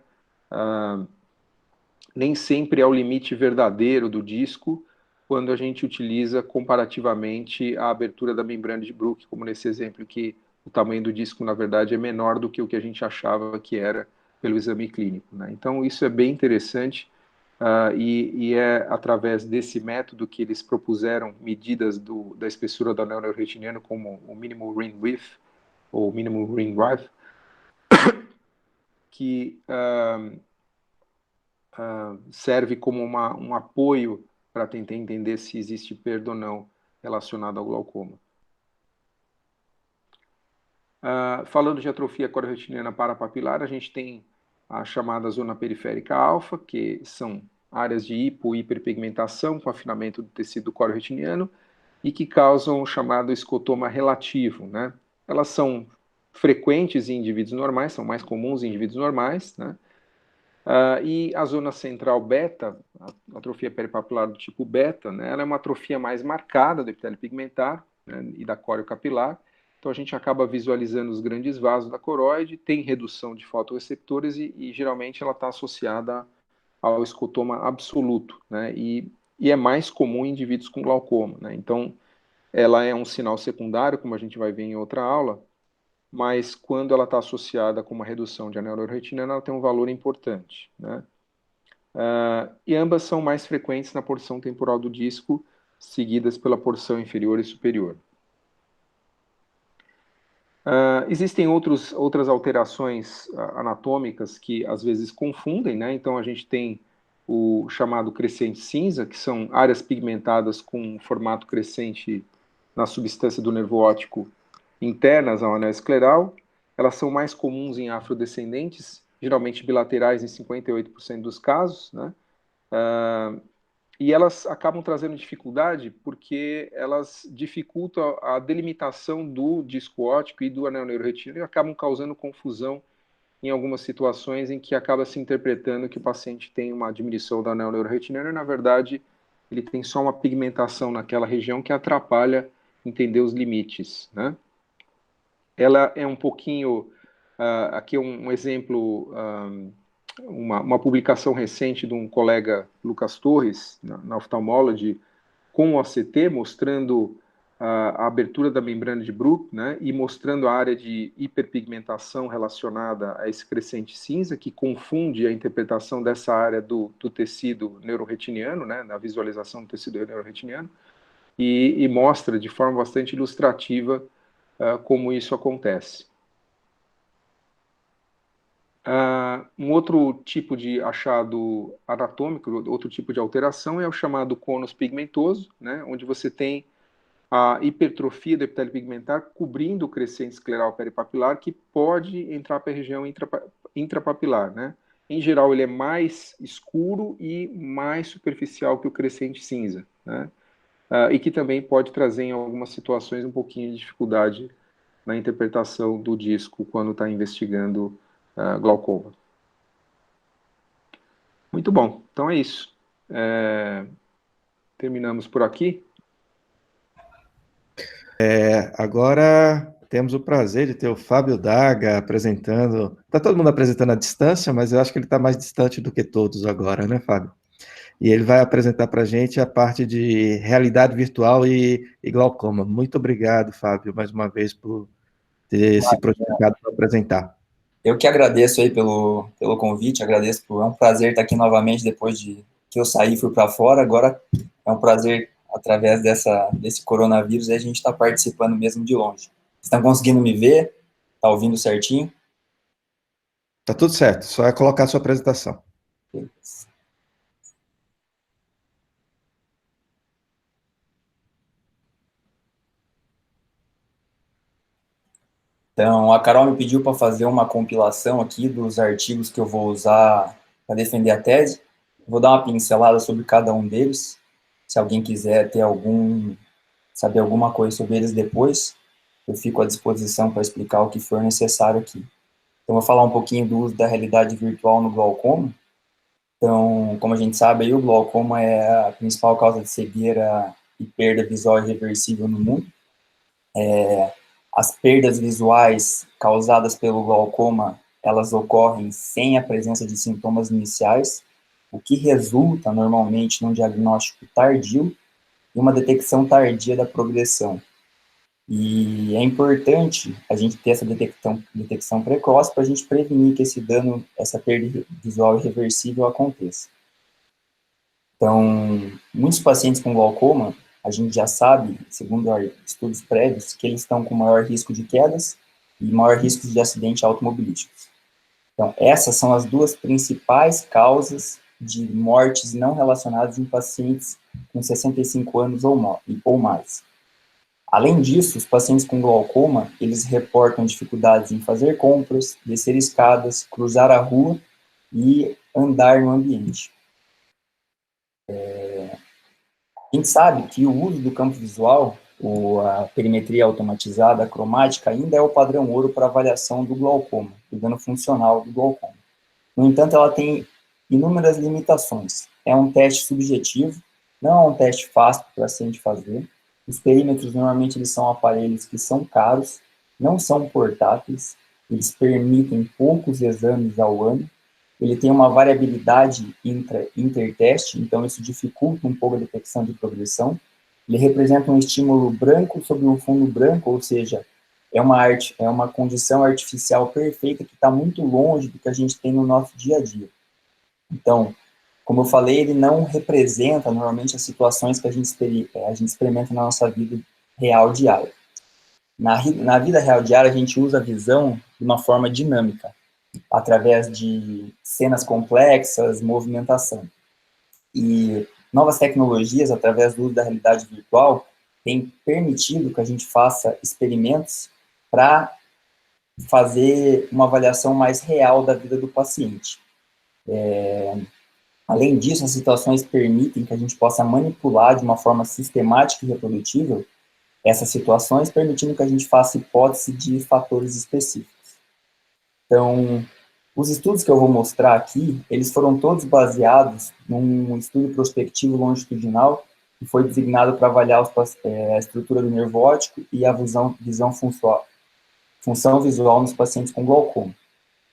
nem sempre é o limite verdadeiro do disco, quando a gente utiliza comparativamente a abertura da membrana de Bruch, como nesse exemplo, que o tamanho do disco, na verdade, é menor do que o que a gente achava que era pelo exame clínico, né? Então, isso é bem interessante, e é através desse método que eles propuseram medidas da espessura do anel neuroretiniano, como o minimal ring width, ou minimal ring width, que serve como um apoio para tentar entender se existe perda ou não relacionada ao glaucoma. Falando de atrofia corioretiniana parapapilar, a gente tem a chamada zona periférica alfa, que são áreas de hipo e hiperpigmentação com afinamento do tecido corioretiniano e que causam o chamado escotoma relativo, né? Elas são frequentes em indivíduos normais, são mais comuns em indivíduos normais, né? E a zona central beta, a atrofia peripapilar do tipo beta, né, ela é uma atrofia mais marcada do epitélio pigmentar, né, e da córeo capilar. Então a gente acaba visualizando os grandes vasos da coroide, tem redução de fotorreceptores e geralmente ela está associada ao escotoma absoluto, né, e é mais comum em indivíduos com glaucoma, né. Então ela é um sinal secundário, como a gente vai ver em outra aula, mas quando ela está associada com uma redução de anel neuroretiniano, ela tem um valor importante, né? E ambas são mais frequentes na porção temporal do disco, seguidas pela porção inferior e superior. Existem outras alterações anatômicas que às vezes confundem, né? Então a gente tem o chamado crescente cinza, que são áreas pigmentadas com formato crescente na substância do nervo óptico internas ao anel escleral. Elas são mais comuns em afrodescendentes, geralmente bilaterais em 58% dos casos, né? e elas acabam trazendo dificuldade porque elas dificultam a delimitação do disco óptico e do anel neuroretinino e acabam causando confusão em algumas situações em que acaba se interpretando que o paciente tem uma diminuição do anel neuroretiniano e, na verdade, ele tem só uma pigmentação naquela região que atrapalha entender os limites, né? Ela é um pouquinho... aqui é um exemplo, uma publicação recente de um colega, Lucas Torres, na Ophthalmology, com o OCT, mostrando a abertura da membrana de Bruch, né, e mostrando a área de hiperpigmentação relacionada a esse crescente cinza, que confunde a interpretação dessa área do tecido neuroretiniano, né, na visualização do tecido neuroretiniano, e mostra de forma bastante ilustrativa como isso acontece. Um outro tipo de achado anatômico, outro tipo de alteração é o chamado conus pigmentoso, né, onde você tem a hipertrofia do epitélio pigmentar cobrindo o crescente escleral peripapilar, que pode entrar para a região intrapapilar, né? Em geral, ele é mais escuro e mais superficial que o crescente cinza, né? E que também pode trazer, em algumas situações, um pouquinho de dificuldade na interpretação do disco quando está investigando glaucoma. Muito bom, então é isso. Terminamos por aqui. Agora temos o prazer de ter o Fábio Daga apresentando. Está todo mundo apresentando à distância, mas eu acho que ele está mais distante do que todos agora, né, Fábio? E ele vai apresentar para a gente a parte de realidade virtual e glaucoma. Muito obrigado, Fábio, mais uma vez, por ter se prontificado para apresentar. Eu que agradeço aí pelo convite, agradeço, é um prazer estar aqui novamente depois de que eu saí e fui para fora. Agora é um prazer, através desse coronavírus, a gente está participando mesmo de longe. Estão conseguindo me ver? Está ouvindo certinho? Tá tudo certo, só é colocar a sua apresentação. Beleza. Então, a Carol me pediu para fazer uma compilação aqui dos artigos que eu vou usar para defender a tese. Vou dar uma pincelada sobre cada um deles. Se alguém quiser saber alguma coisa sobre eles depois, eu fico à disposição para explicar o que for necessário aqui. Então, vou falar um pouquinho do uso da realidade virtual no glaucoma. Então, como a gente sabe, aí, o glaucoma é a principal causa de cegueira e perda visual irreversível no mundo. As perdas visuais causadas pelo glaucoma, elas ocorrem sem a presença de sintomas iniciais, o que resulta, normalmente, num diagnóstico tardio e uma detecção tardia da progressão. E é importante a gente ter essa detecção precoce para a gente prevenir que esse dano, essa perda visual irreversível aconteça. Então, muitos pacientes com glaucoma, a gente já sabe, segundo estudos prévios, que eles estão com maior risco de quedas e maior risco de acidente automobilísticos. Então, essas são as duas principais causas de mortes não relacionadas em pacientes com 65 anos ou mais. Além disso, os pacientes com glaucoma, eles reportam dificuldades em fazer compras, descer escadas, cruzar a rua e andar no ambiente. A gente sabe que o uso do campo visual, a perimetria automatizada, a cromática, ainda é o padrão ouro para avaliação do glaucoma, do dano funcional do glaucoma. No entanto, ela tem inúmeras limitações. É um teste subjetivo, não é um teste fácil para o paciente fazer. Os perímetros, normalmente, eles são aparelhos que são caros, não são portáteis, eles permitem poucos exames ao ano, ele tem uma variabilidade interteste, então isso dificulta um pouco a detecção de progressão. Ele representa um estímulo branco sobre um fundo branco, ou seja, é uma condição artificial perfeita que está muito longe do que a gente tem no nosso dia a dia. Então, como eu falei, ele não representa normalmente as situações que a gente experimenta na nossa vida real diária. Na vida real diária, a gente usa a visão de uma forma dinâmica, através de cenas complexas, movimentação. E novas tecnologias, através do uso da realidade virtual, têm permitido que a gente faça experimentos para fazer uma avaliação mais real da vida do paciente. Além disso, as situações permitem que a gente possa manipular de uma forma sistemática e reprodutível essas situações, permitindo que a gente faça hipótese de fatores específicos. Então, os estudos que eu vou mostrar aqui, eles foram todos baseados num estudo prospectivo longitudinal que foi designado para avaliar a estrutura do nervo óptico e a função visual nos pacientes com glaucoma.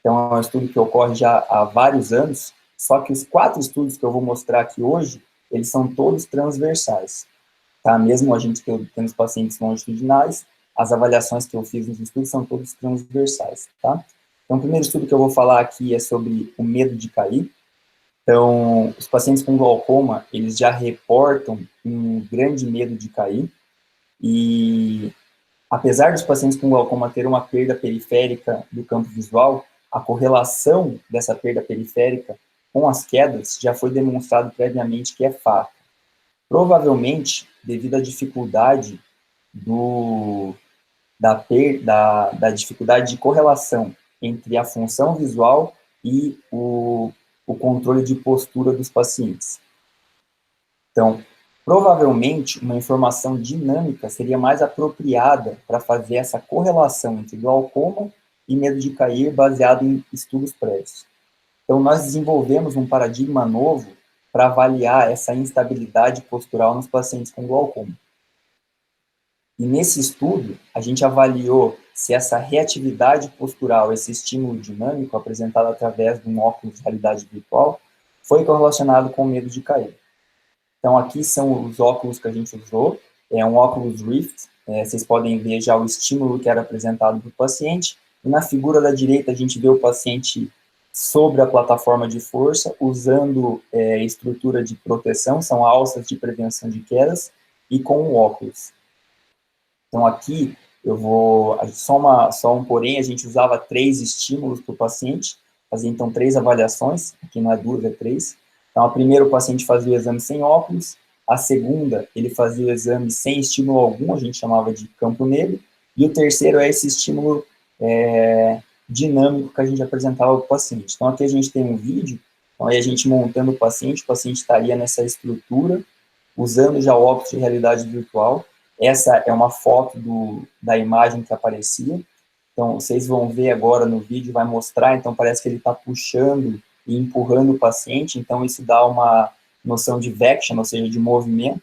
Então, é um estudo que ocorre já há vários anos, só que os 4 estudos que eu vou mostrar aqui hoje, eles são todos transversais, tá? Mesmo a gente tendo os pacientes longitudinais, as avaliações que eu fiz nos estudos são todos transversais, tá? Então, o primeiro estudo que eu vou falar aqui é sobre o medo de cair. Então, os pacientes com glaucoma, eles já reportam um grande medo de cair, e apesar dos pacientes com glaucoma ter uma perda periférica do campo visual, a correlação dessa perda periférica com as quedas já foi demonstrado previamente que é fraca. Provavelmente, devido à dificuldade da dificuldade de correlação entre a função visual e o controle de postura dos pacientes. Então, provavelmente, uma informação dinâmica seria mais apropriada para fazer essa correlação entre glaucoma e medo de cair, baseado em estudos prévios. Então, nós desenvolvemos um paradigma novo para avaliar essa instabilidade postural nos pacientes com glaucoma. E nesse estudo, a gente avaliou se essa reatividade postural, esse estímulo dinâmico apresentado através de um óculos de realidade virtual, foi correlacionado com o medo de cair. Então, aqui são os óculos que a gente usou, é um óculos Rift, vocês podem ver já o estímulo que era apresentado para o paciente, e na figura da direita a gente vê o paciente sobre a plataforma de força, usando estrutura de proteção, são alças de prevenção de quedas, e com o óculos. Então, aqui, só um porém, a gente usava 3 estímulos para o paciente, fazia, então, 3 avaliações, aqui não é 2, é 3. Então, a primeira, o paciente fazia o exame sem óculos, a segunda, ele fazia o exame sem estímulo algum, a gente chamava de campo negro, e o terceiro é esse estímulo dinâmico que a gente apresentava para o paciente. Então, aqui a gente tem um vídeo, então, aí a gente montando o paciente estaria nessa estrutura, usando já o óculos de realidade virtual. Essa é uma foto da imagem que aparecia. Então, vocês vão ver agora no vídeo, vai mostrar, então parece que ele está puxando e empurrando o paciente, então isso dá uma noção de vection, ou seja, de movimento,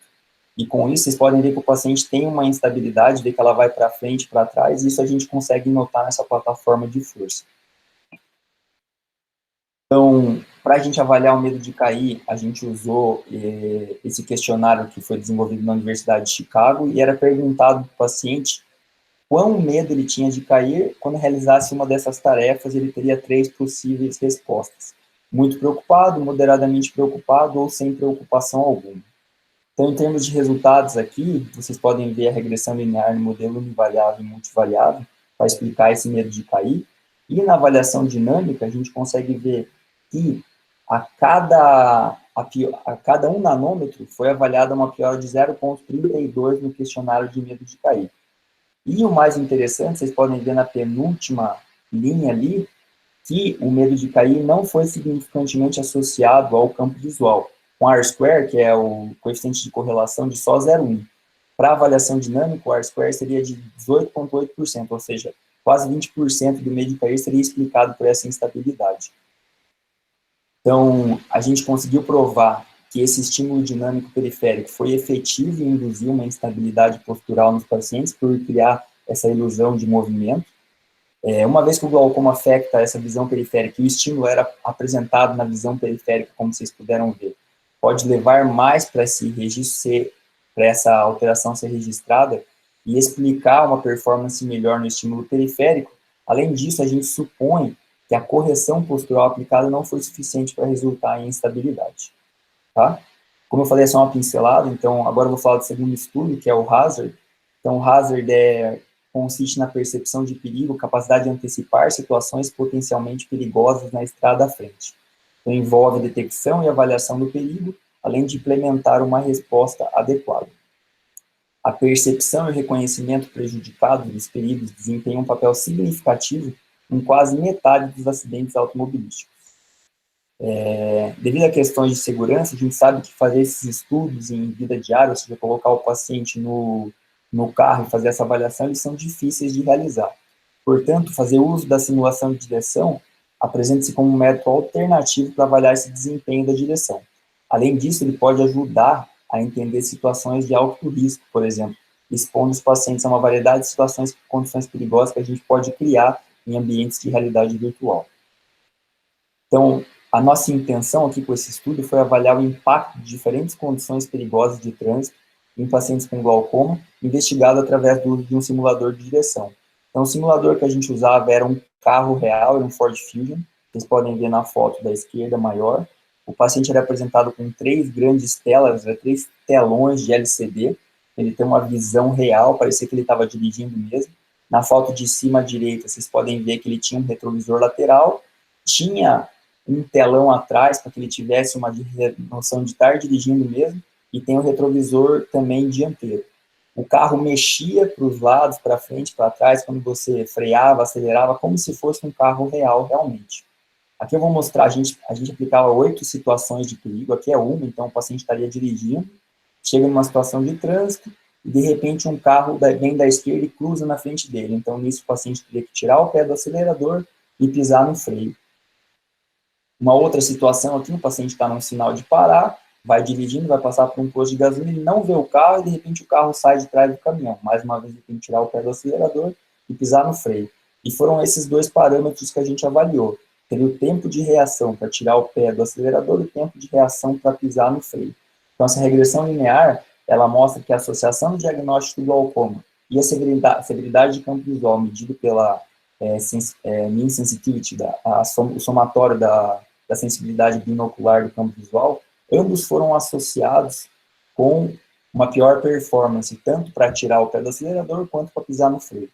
e com isso vocês podem ver que o paciente tem uma instabilidade, ver que ela vai para frente, para trás, e isso a gente consegue notar nessa plataforma de força. Então, para a gente avaliar o medo de cair, a gente usou esse questionário que foi desenvolvido na Universidade de Chicago, e era perguntado para o paciente quão medo ele tinha de cair. Quando realizasse uma dessas tarefas, ele teria 3 possíveis respostas: muito preocupado, moderadamente preocupado ou sem preocupação alguma. Então, em termos de resultados aqui, vocês podem ver a regressão linear no modelo univariável e multivariável para explicar esse medo de cair. E na avaliação dinâmica, a gente consegue ver que a cada 1 nanômetro foi avaliada uma piora de 0,32 no questionário de medo de cair. E o mais interessante, vocês podem ver na penúltima linha ali, que o medo de cair não foi significantemente associado ao campo visual, com R-square, que é o coeficiente de correlação de só 0,1. Para avaliação dinâmica, o R-square seria de 18,8%, ou seja, quase 20% do medo de cair seria explicado por essa instabilidade. Então, a gente conseguiu provar que esse estímulo dinâmico periférico foi efetivo em induzir uma instabilidade postural nos pacientes por criar essa ilusão de movimento. Uma vez que o glaucoma afeta essa visão periférica e o estímulo era apresentado na visão periférica, como vocês puderam ver, pode levar mais para essa alteração ser registrada e explicar uma performance melhor no estímulo periférico. Além disso, a gente supõe que a correção postural aplicada não foi suficiente para resultar em instabilidade. Tá? Como eu falei, é só uma pincelada, então agora eu vou falar do segundo estudo, que é o Hazard. Então, o Hazard consiste na percepção de perigo, capacidade de antecipar situações potencialmente perigosas na estrada à frente. Então, envolve a detecção e avaliação do perigo, além de implementar uma resposta adequada. A percepção e o reconhecimento prejudicado dos perigos desempenham um papel significativo em quase metade dos acidentes automobilísticos. Devido a questões de segurança, a gente sabe que fazer esses estudos em vida diária, ou seja, colocar o paciente no carro e fazer essa avaliação, eles são difíceis de realizar. Portanto, fazer uso da simulação de direção apresenta-se como um método alternativo para avaliar esse desempenho da direção. Além disso, ele pode ajudar a entender situações de alto risco, por exemplo, expondo os pacientes a uma variedade de situações, condições perigosas que a gente pode criar em ambientes de realidade virtual. Então, a nossa intenção aqui com esse estudo foi avaliar o impacto de diferentes condições perigosas de trânsito em pacientes com glaucoma, investigado através de um simulador de direção. Então, o simulador que a gente usava era um carro real, era um Ford Fusion, vocês podem ver na foto da esquerda maior. O paciente era apresentado com 3 grandes telas, 3 telões de LCD, ele tem uma visão real, parecia que ele estava dirigindo mesmo. Na foto de cima à direita, vocês podem ver que ele tinha um retrovisor lateral, tinha um telão atrás, para que ele tivesse uma noção de estar dirigindo mesmo, e tem um retrovisor também dianteiro. O carro mexia para os lados, para frente, para trás, quando você freava, acelerava, como se fosse um carro real, realmente. Aqui eu vou mostrar, a gente aplicava 8 situações de perigo, aqui é uma, então o paciente estaria dirigindo, chega numa situação de trânsito, e de repente um carro vem da esquerda e cruza na frente dele. Então, nisso, o paciente teria que tirar o pé do acelerador e pisar no freio. Uma outra situação aqui, o paciente está num sinal de parar, vai dirigindo, vai passar por um posto de gasolina, ele não vê o carro, e de repente o carro sai de trás do caminhão. Mais uma vez, ele tem que tirar o pé do acelerador e pisar no freio. E foram esses 2 parâmetros que a gente avaliou. Teria o tempo de reação para tirar o pé do acelerador e o tempo de reação para pisar no freio. Então, essa regressão linear, ela mostra que a associação do diagnóstico do glaucoma e a severidade de campo visual medido pela mean sensitivity, o somatório da sensibilidade binocular do campo visual, ambos foram associados com uma pior performance, tanto para tirar o pé do acelerador, quanto para pisar no freio.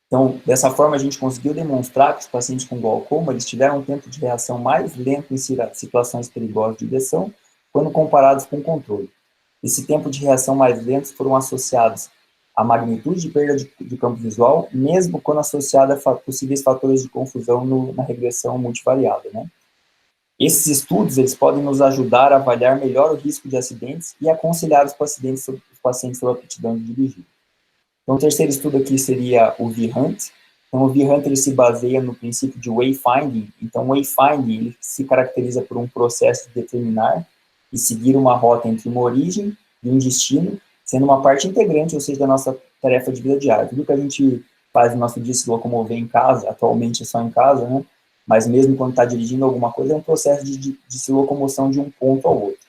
Então, dessa forma, a gente conseguiu demonstrar que os pacientes com glaucoma, eles tiveram um tempo de reação mais lento em situações perigosas de direção, quando comparados com o controle. Esse tempo de reação mais lento foram associados à magnitude de perda de campo visual, mesmo quando associada a possíveis fatores de confusão na regressão multivariada, né? Esses estudos, eles podem nos ajudar a avaliar melhor o risco de acidentes e aconselhar os pacientes sobre a aptidão de dirigir. Então, o terceiro estudo aqui seria o VHunt. Então, o VHunt, ele se baseia no princípio de wayfinding. Então, o wayfinding, ele se caracteriza por um processo de determinar e seguir uma rota entre uma origem e um destino, sendo uma parte integrante, ou seja, da nossa tarefa de vida diária. Tudo que a gente faz no nosso dia, se locomover em casa, atualmente é só em casa, né? Mas mesmo quando está dirigindo alguma coisa, é um processo de se locomoção de um ponto ao outro.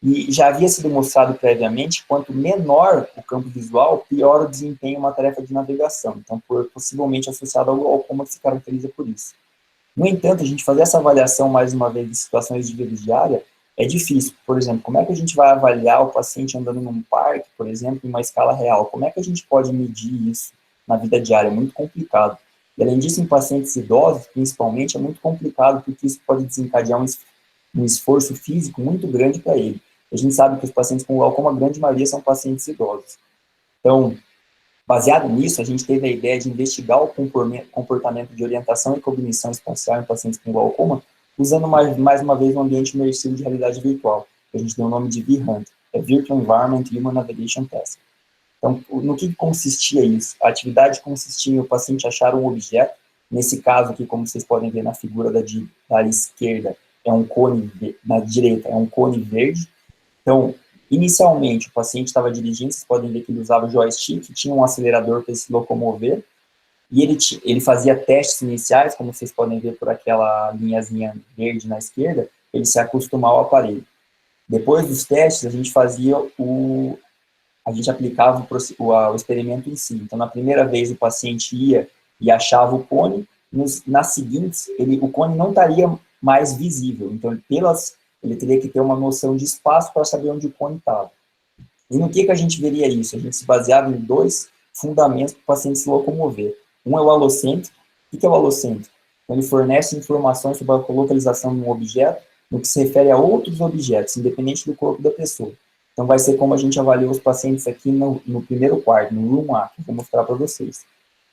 E já havia sido mostrado previamente que quanto menor o campo visual, pior o desempenho em uma tarefa de navegação. Então, possivelmente associado ao glaucoma, que se caracteriza por isso. No entanto, a gente fazer essa avaliação, mais uma vez, de situações de vida diária, é difícil. Por exemplo, como é que a gente vai avaliar o paciente andando num parque, por exemplo, em uma escala real? Como é que a gente pode medir isso na vida diária? É muito complicado. E, além disso, em pacientes idosos, principalmente, é muito complicado, porque isso pode desencadear um esforço físico muito grande para ele. A gente sabe que os pacientes com glaucoma, a grande maioria são pacientes idosos. Então, baseado nisso, a gente teve a ideia de investigar o comportamento de orientação e cognição espacial em pacientes com glaucoma, usando mais uma vez um ambiente imersivo de realidade virtual, que a gente deu o nome de VHunt, é Virtual Environment Human Navigation Test. Então, no que consistia isso? A atividade consistia em o paciente achar um objeto, nesse caso aqui, como vocês podem ver na figura da esquerda, é um cone, na direita é um cone verde. Então, inicialmente, o paciente estava dirigindo, vocês podem ver que ele usava o joystick, tinha um acelerador para se locomover, e ele fazia testes iniciais, como vocês podem ver por aquela linhazinha verde na esquerda, ele se acostumar ao aparelho. Depois dos testes, a gente aplicava o experimento em si. Então, na primeira vez, o paciente ia e achava o cone, nas seguintes, o cone não estaria mais visível. Então, ele teria que ter uma noção de espaço para saber onde o cone estava. E no que a gente veria isso? A gente se baseava em 2 fundamentos para o paciente se locomover. Um é o alocêntrico. O que é o alocêntrico? Então, ele fornece informações sobre a localização de um objeto no que se refere a outros objetos, independente do corpo da pessoa. Então, vai ser como a gente avaliou os pacientes aqui no primeiro quarto, no Room A, que eu vou mostrar para vocês.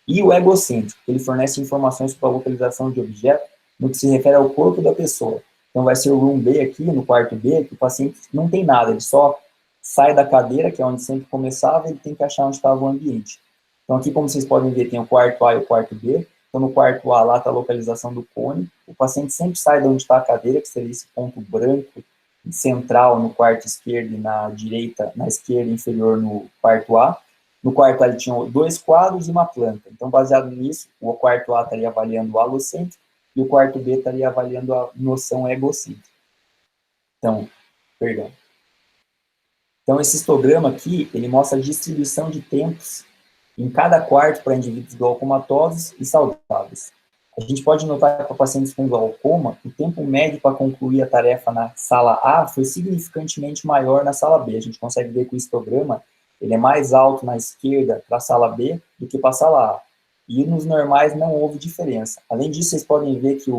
E o egocêntrico, ele fornece informações sobre a localização de objetos no que se refere ao corpo da pessoa. Então, vai ser o room B aqui, no quarto B, que o paciente não tem nada, ele só sai da cadeira, que é onde sempre começava, ele tem que achar onde estava o ambiente. Então, aqui, como vocês podem ver, tem o quarto A e o quarto B. Então, no quarto A, lá está a localização do cone. O paciente sempre sai de onde está a cadeira, que seria esse ponto branco central no quarto esquerdo e na direita, na esquerda inferior no quarto A. No quarto A, ele tinha 2 quadros e uma planta. Então, baseado nisso, o quarto A estaria avaliando o alocêntrico e o quarto B estaria avaliando a noção egocêntrica. Então, perdão. Então, esse histograma aqui, ele mostra a distribuição de tempos em cada quarto para indivíduos glaucomatosos e saudáveis. A gente pode notar que para pacientes com glaucoma, o tempo médio para concluir a tarefa na sala A foi significantemente maior na sala B. A gente consegue ver que o histograma ele é mais alto na esquerda para a sala B do que para a sala A. E nos normais não houve diferença. Além disso, vocês podem ver que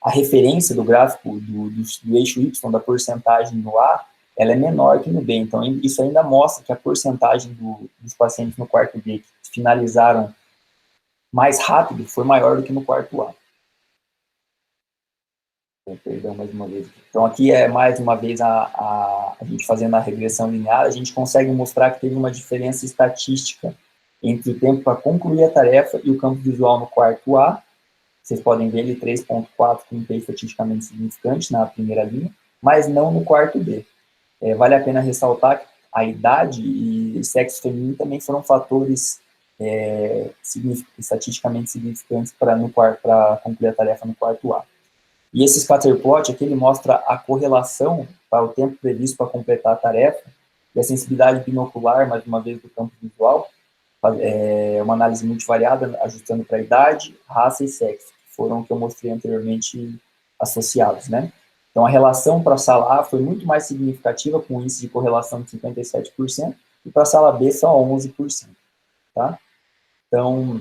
a referência do gráfico do eixo Y, da porcentagem no A, ela é menor que no B. Então, isso ainda mostra que a porcentagem dos pacientes no quarto B que finalizaram mais rápido foi maior do que no quarto A. Perdão, mais uma vez. Então, aqui é mais uma vez a gente fazendo a regressão linear, a gente consegue mostrar que teve uma diferença estatística entre o tempo para concluir a tarefa e o campo visual no quarto A. Vocês podem ver ele 3,4 com um P estatisticamente significante na primeira linha, mas não no quarto B. Vale a pena ressaltar que a idade e sexo feminino também foram fatores estatisticamente significantes para concluir a tarefa no quarto A. E esse scatterplot aqui, ele mostra a correlação para o tempo previsto para completar a tarefa e a sensibilidade binocular, mais uma vez, do campo visual, uma análise multivariada, ajustando para idade, raça e sexo, que foram o que eu mostrei anteriormente associados, né? Então, a relação para a sala A foi muito mais significativa, com um índice de correlação de 57%, e para a sala B só 11%, tá? Então,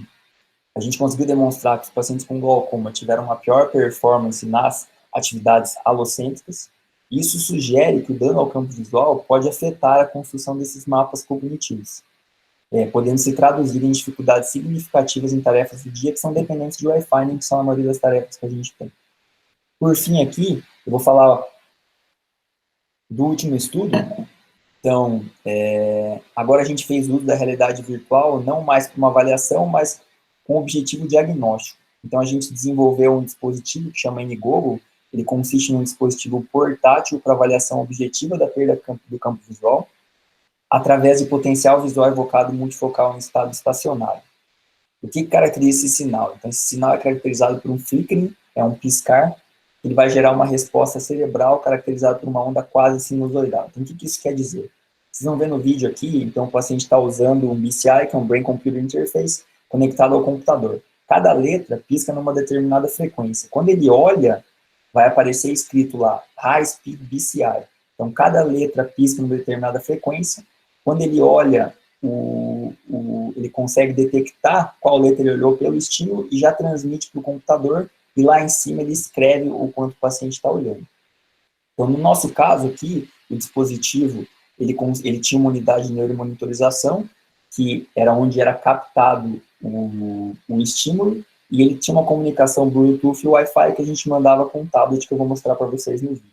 a gente conseguiu demonstrar que os pacientes com glaucoma tiveram uma pior performance nas atividades alocêntricas. Isso sugere que o dano ao campo visual pode afetar a construção desses mapas cognitivos, podendo se traduzir em dificuldades significativas em tarefas do dia que são dependentes de wayfinding, que são a maioria das tarefas que a gente tem. Por fim, aqui, eu vou falar do último estudo. Então, agora a gente fez uso da realidade virtual, não mais para uma avaliação, mas com objetivo diagnóstico. Então, a gente desenvolveu um dispositivo que chama NGoggle. Ele consiste num dispositivo portátil para avaliação objetiva da perda do campo visual, através de potencial visual evocado multifocal em estado estacionário. O que caracteriza esse sinal? Então, esse sinal é caracterizado por um flickering, é um piscar. Ele vai gerar uma resposta cerebral caracterizada por uma onda quase sinusoidal. Então, o que isso quer dizer? Vocês vão ver no vídeo aqui, então o paciente está usando um BCI, que é um Brain Computer Interface, conectado ao computador. Cada letra pisca numa determinada frequência. Quando ele olha, vai aparecer escrito lá, High Speed BCI. Então, cada letra pisca numa determinada frequência. Quando ele olha, ele consegue detectar qual letra ele olhou pelo estímulo e já transmite para o computador, e lá em cima ele escreve o quanto o paciente está olhando. Então, no nosso caso aqui, o dispositivo, ele tinha uma unidade de neuromonitorização, que era onde era captado o estímulo, e ele tinha uma comunicação Bluetooth e Wi-Fi que a gente mandava com o tablet, que eu vou mostrar para vocês no vídeo.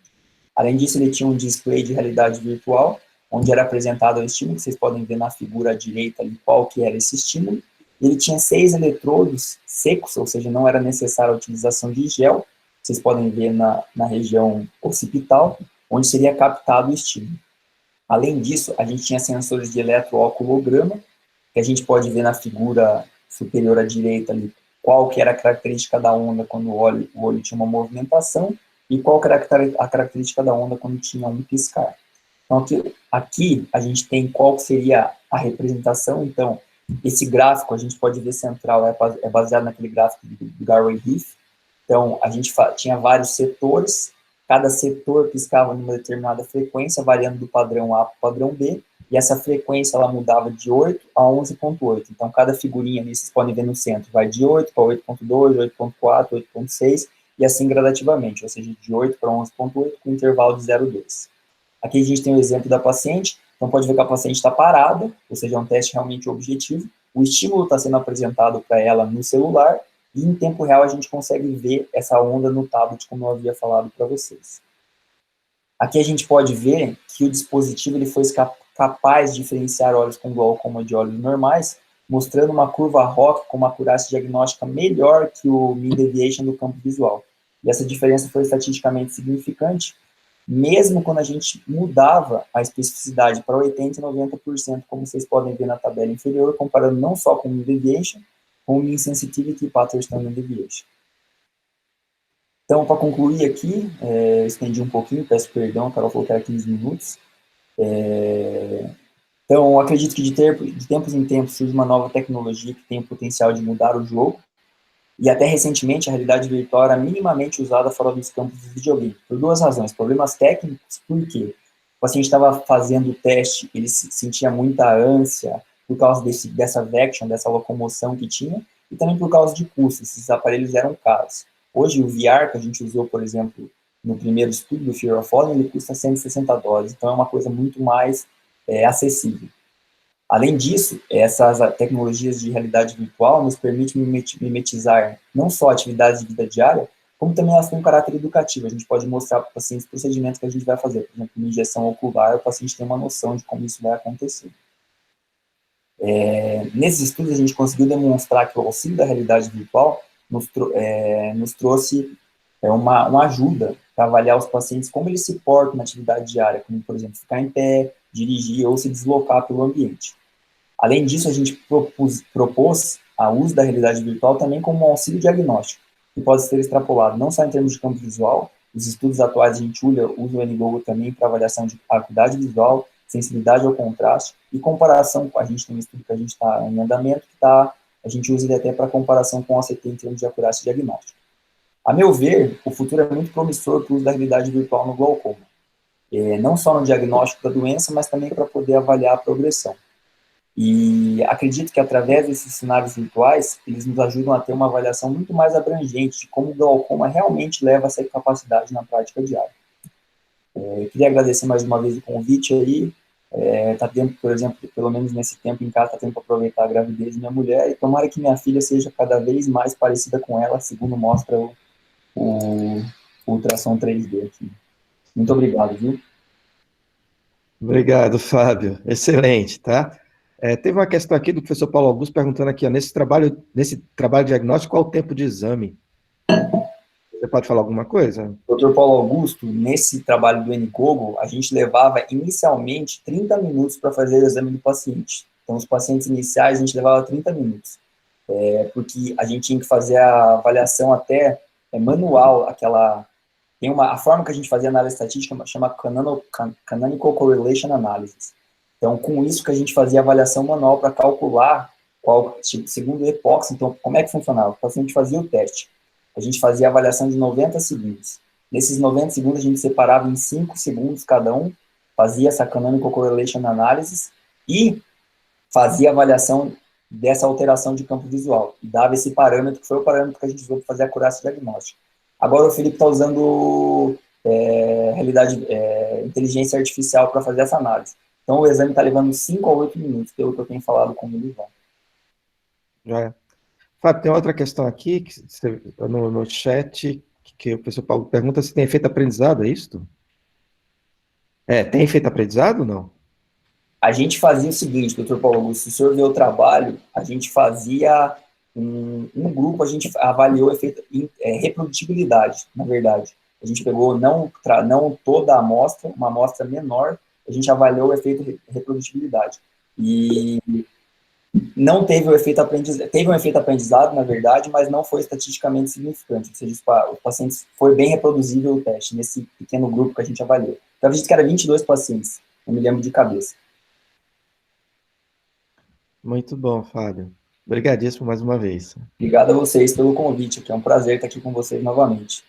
Além disso, ele tinha um display de realidade virtual, onde era apresentado o estímulo, que vocês podem ver na figura à direita ali qual que era esse estímulo. Ele tinha 6 eletrodos secos, ou seja, não era necessária a utilização de gel, vocês podem ver na região occipital, onde seria captado o estímulo. Além disso, a gente tinha sensores de eletrooculograma, que a gente pode ver na figura superior à direita ali, qual que era a característica da onda quando o olho tinha uma movimentação, e qual que era a característica da onda quando tinha um piscar. Então, aqui a gente tem qual seria a representação. Então, esse gráfico, a gente pode ver central, é baseado naquele gráfico do Garraway-Heath. Então, a gente tinha vários setores, cada setor piscava numa determinada frequência, variando do padrão A para o padrão B, e essa frequência ela mudava de 8 a 11.8. Então, cada figurinha ali, vocês podem ver no centro, vai de 8 para 8.2, 8.4, 8.6, e assim gradativamente, ou seja, de 8 para 11.8, com intervalo de 0,2. Aqui a gente tem o exemplo da paciente, então pode ver que a paciente está parada, ou seja, é um teste realmente objetivo, o estímulo está sendo apresentado para ela no celular, e em tempo real a gente consegue ver essa onda no tablet, como eu havia falado para vocês. Aqui a gente pode ver que o dispositivo ele foi capaz de diferenciar olhos com glaucoma de olhos normais, mostrando uma curva ROC com uma acurácia diagnóstica melhor que o mean deviation do campo visual. E essa diferença foi estatisticamente significante, mesmo quando a gente mudava a especificidade para 80% e 90%, como vocês podem ver na tabela inferior, comparando não só com o mean deviation, com o mean sensitivity e pattern standard deviation. Então, para concluir aqui, estendi um pouquinho, peço perdão, a Carol falou que era 15 minutos. Então, acredito que de tempos em tempos surge uma nova tecnologia que tem o potencial de mudar o jogo, e até recentemente a realidade virtual era minimamente usada fora dos campos do videogame, por duas razões: problemas técnicos, porque o paciente estava fazendo o teste, ele sentia muita ânsia por causa dessa vection, dessa locomoção que tinha, e também por causa de custos, esses aparelhos eram caros. Hoje, o VR que a gente usou, por exemplo, no primeiro estudo do Fear of Falling, ele custa $160, então é uma coisa muito mais acessível. Além disso, essas tecnologias de realidade virtual nos permitem mimetizar não só atividades de vida diária, como também elas têm um caráter educativo. A gente pode mostrar para o paciente os procedimentos que a gente vai fazer. Por exemplo, uma injeção ocular, o paciente tem uma noção de como isso vai acontecer. Nesses estudos, a gente conseguiu demonstrar que o auxílio da realidade virtual nos trouxe uma ajuda para avaliar os pacientes como eles se portam na atividade diária, como, por exemplo, ficar em pé, dirigir ou se deslocar pelo ambiente. Além disso, a gente propôs o uso da realidade virtual também como um auxílio diagnóstico, que pode ser extrapolado não só em termos de campo visual. Os estudos atuais a gente usa o N-Google também para avaliação de acuidade visual, sensibilidade ao contraste e comparação com a gente tem um estudo que a gente está em andamento, a gente usa ele até para comparação com o OCT em termos de acurácia diagnóstica. A meu ver, o futuro é muito promissor para o uso da realidade virtual no glaucoma, não só no diagnóstico da doença, mas também para poder avaliar a progressão. E acredito que através desses cenários virtuais, eles nos ajudam a ter uma avaliação muito mais abrangente de como o glaucoma realmente leva essa capacidade na prática diária. Queria agradecer mais uma vez o convite aí. Tá tendo, por exemplo, pelo menos nesse tempo em casa, está tendo para aproveitar a gravidez de minha mulher, e tomara que minha filha seja cada vez mais parecida com ela, segundo mostra o ultrassom 3D aqui. Muito obrigado, viu? Obrigado, Fábio. Excelente, tá? Teve uma questão aqui do professor Paulo Augusto perguntando aqui, ó, nesse trabalho diagnóstico, qual o tempo de exame? Você pode falar alguma coisa? Dr. Paulo Augusto, nesse trabalho do N-Google, a gente levava inicialmente 30 minutos para fazer o exame do paciente. Então, os pacientes iniciais a gente levava 30 minutos, porque a gente tinha que fazer a avaliação até manual, a forma que a gente fazia análise estatística chama Canonical Correlation Analysis. Então, com isso que a gente fazia avaliação manual para calcular segundo o epox. Então, como é que funcionava? O paciente fazia o teste. A gente fazia a avaliação de 90 segundos. Nesses 90 segundos, a gente separava em 5 segundos cada um, fazia essa Canonical Correlation Analysis e fazia a avaliação dessa alteração de campo visual. E dava esse parâmetro, que foi o parâmetro que a gente usou para fazer a acurácia diagnóstica. Agora o Felipe está usando inteligência artificial para fazer essa análise. Então o exame está levando 5 a 8 minutos, pelo que eu tenho falado com ele. Já. Fábio, tem outra questão aqui no chat, que o professor Paulo pergunta se tem efeito aprendizado, é isso? Tem efeito aprendizado ou não? A gente fazia o seguinte, doutor Paulo Augusto, se o senhor vê o trabalho, a gente fazia um grupo, a gente avaliou efeito, reprodutibilidade, na verdade. A gente pegou não toda a amostra, uma amostra menor, a gente avaliou o efeito reprodutibilidade. E não teve o efeito aprendizado, teve um efeito aprendizado, na verdade, mas não foi estatisticamente significante, ou seja, os pacientes, foi bem reproduzível o teste, nesse pequeno grupo que a gente avaliou. Então, a gente que era 22 pacientes, não me lembro de cabeça. Muito bom, Fábio. Obrigadíssimo mais uma vez. Obrigado a vocês pelo convite, que é um prazer estar aqui com vocês novamente.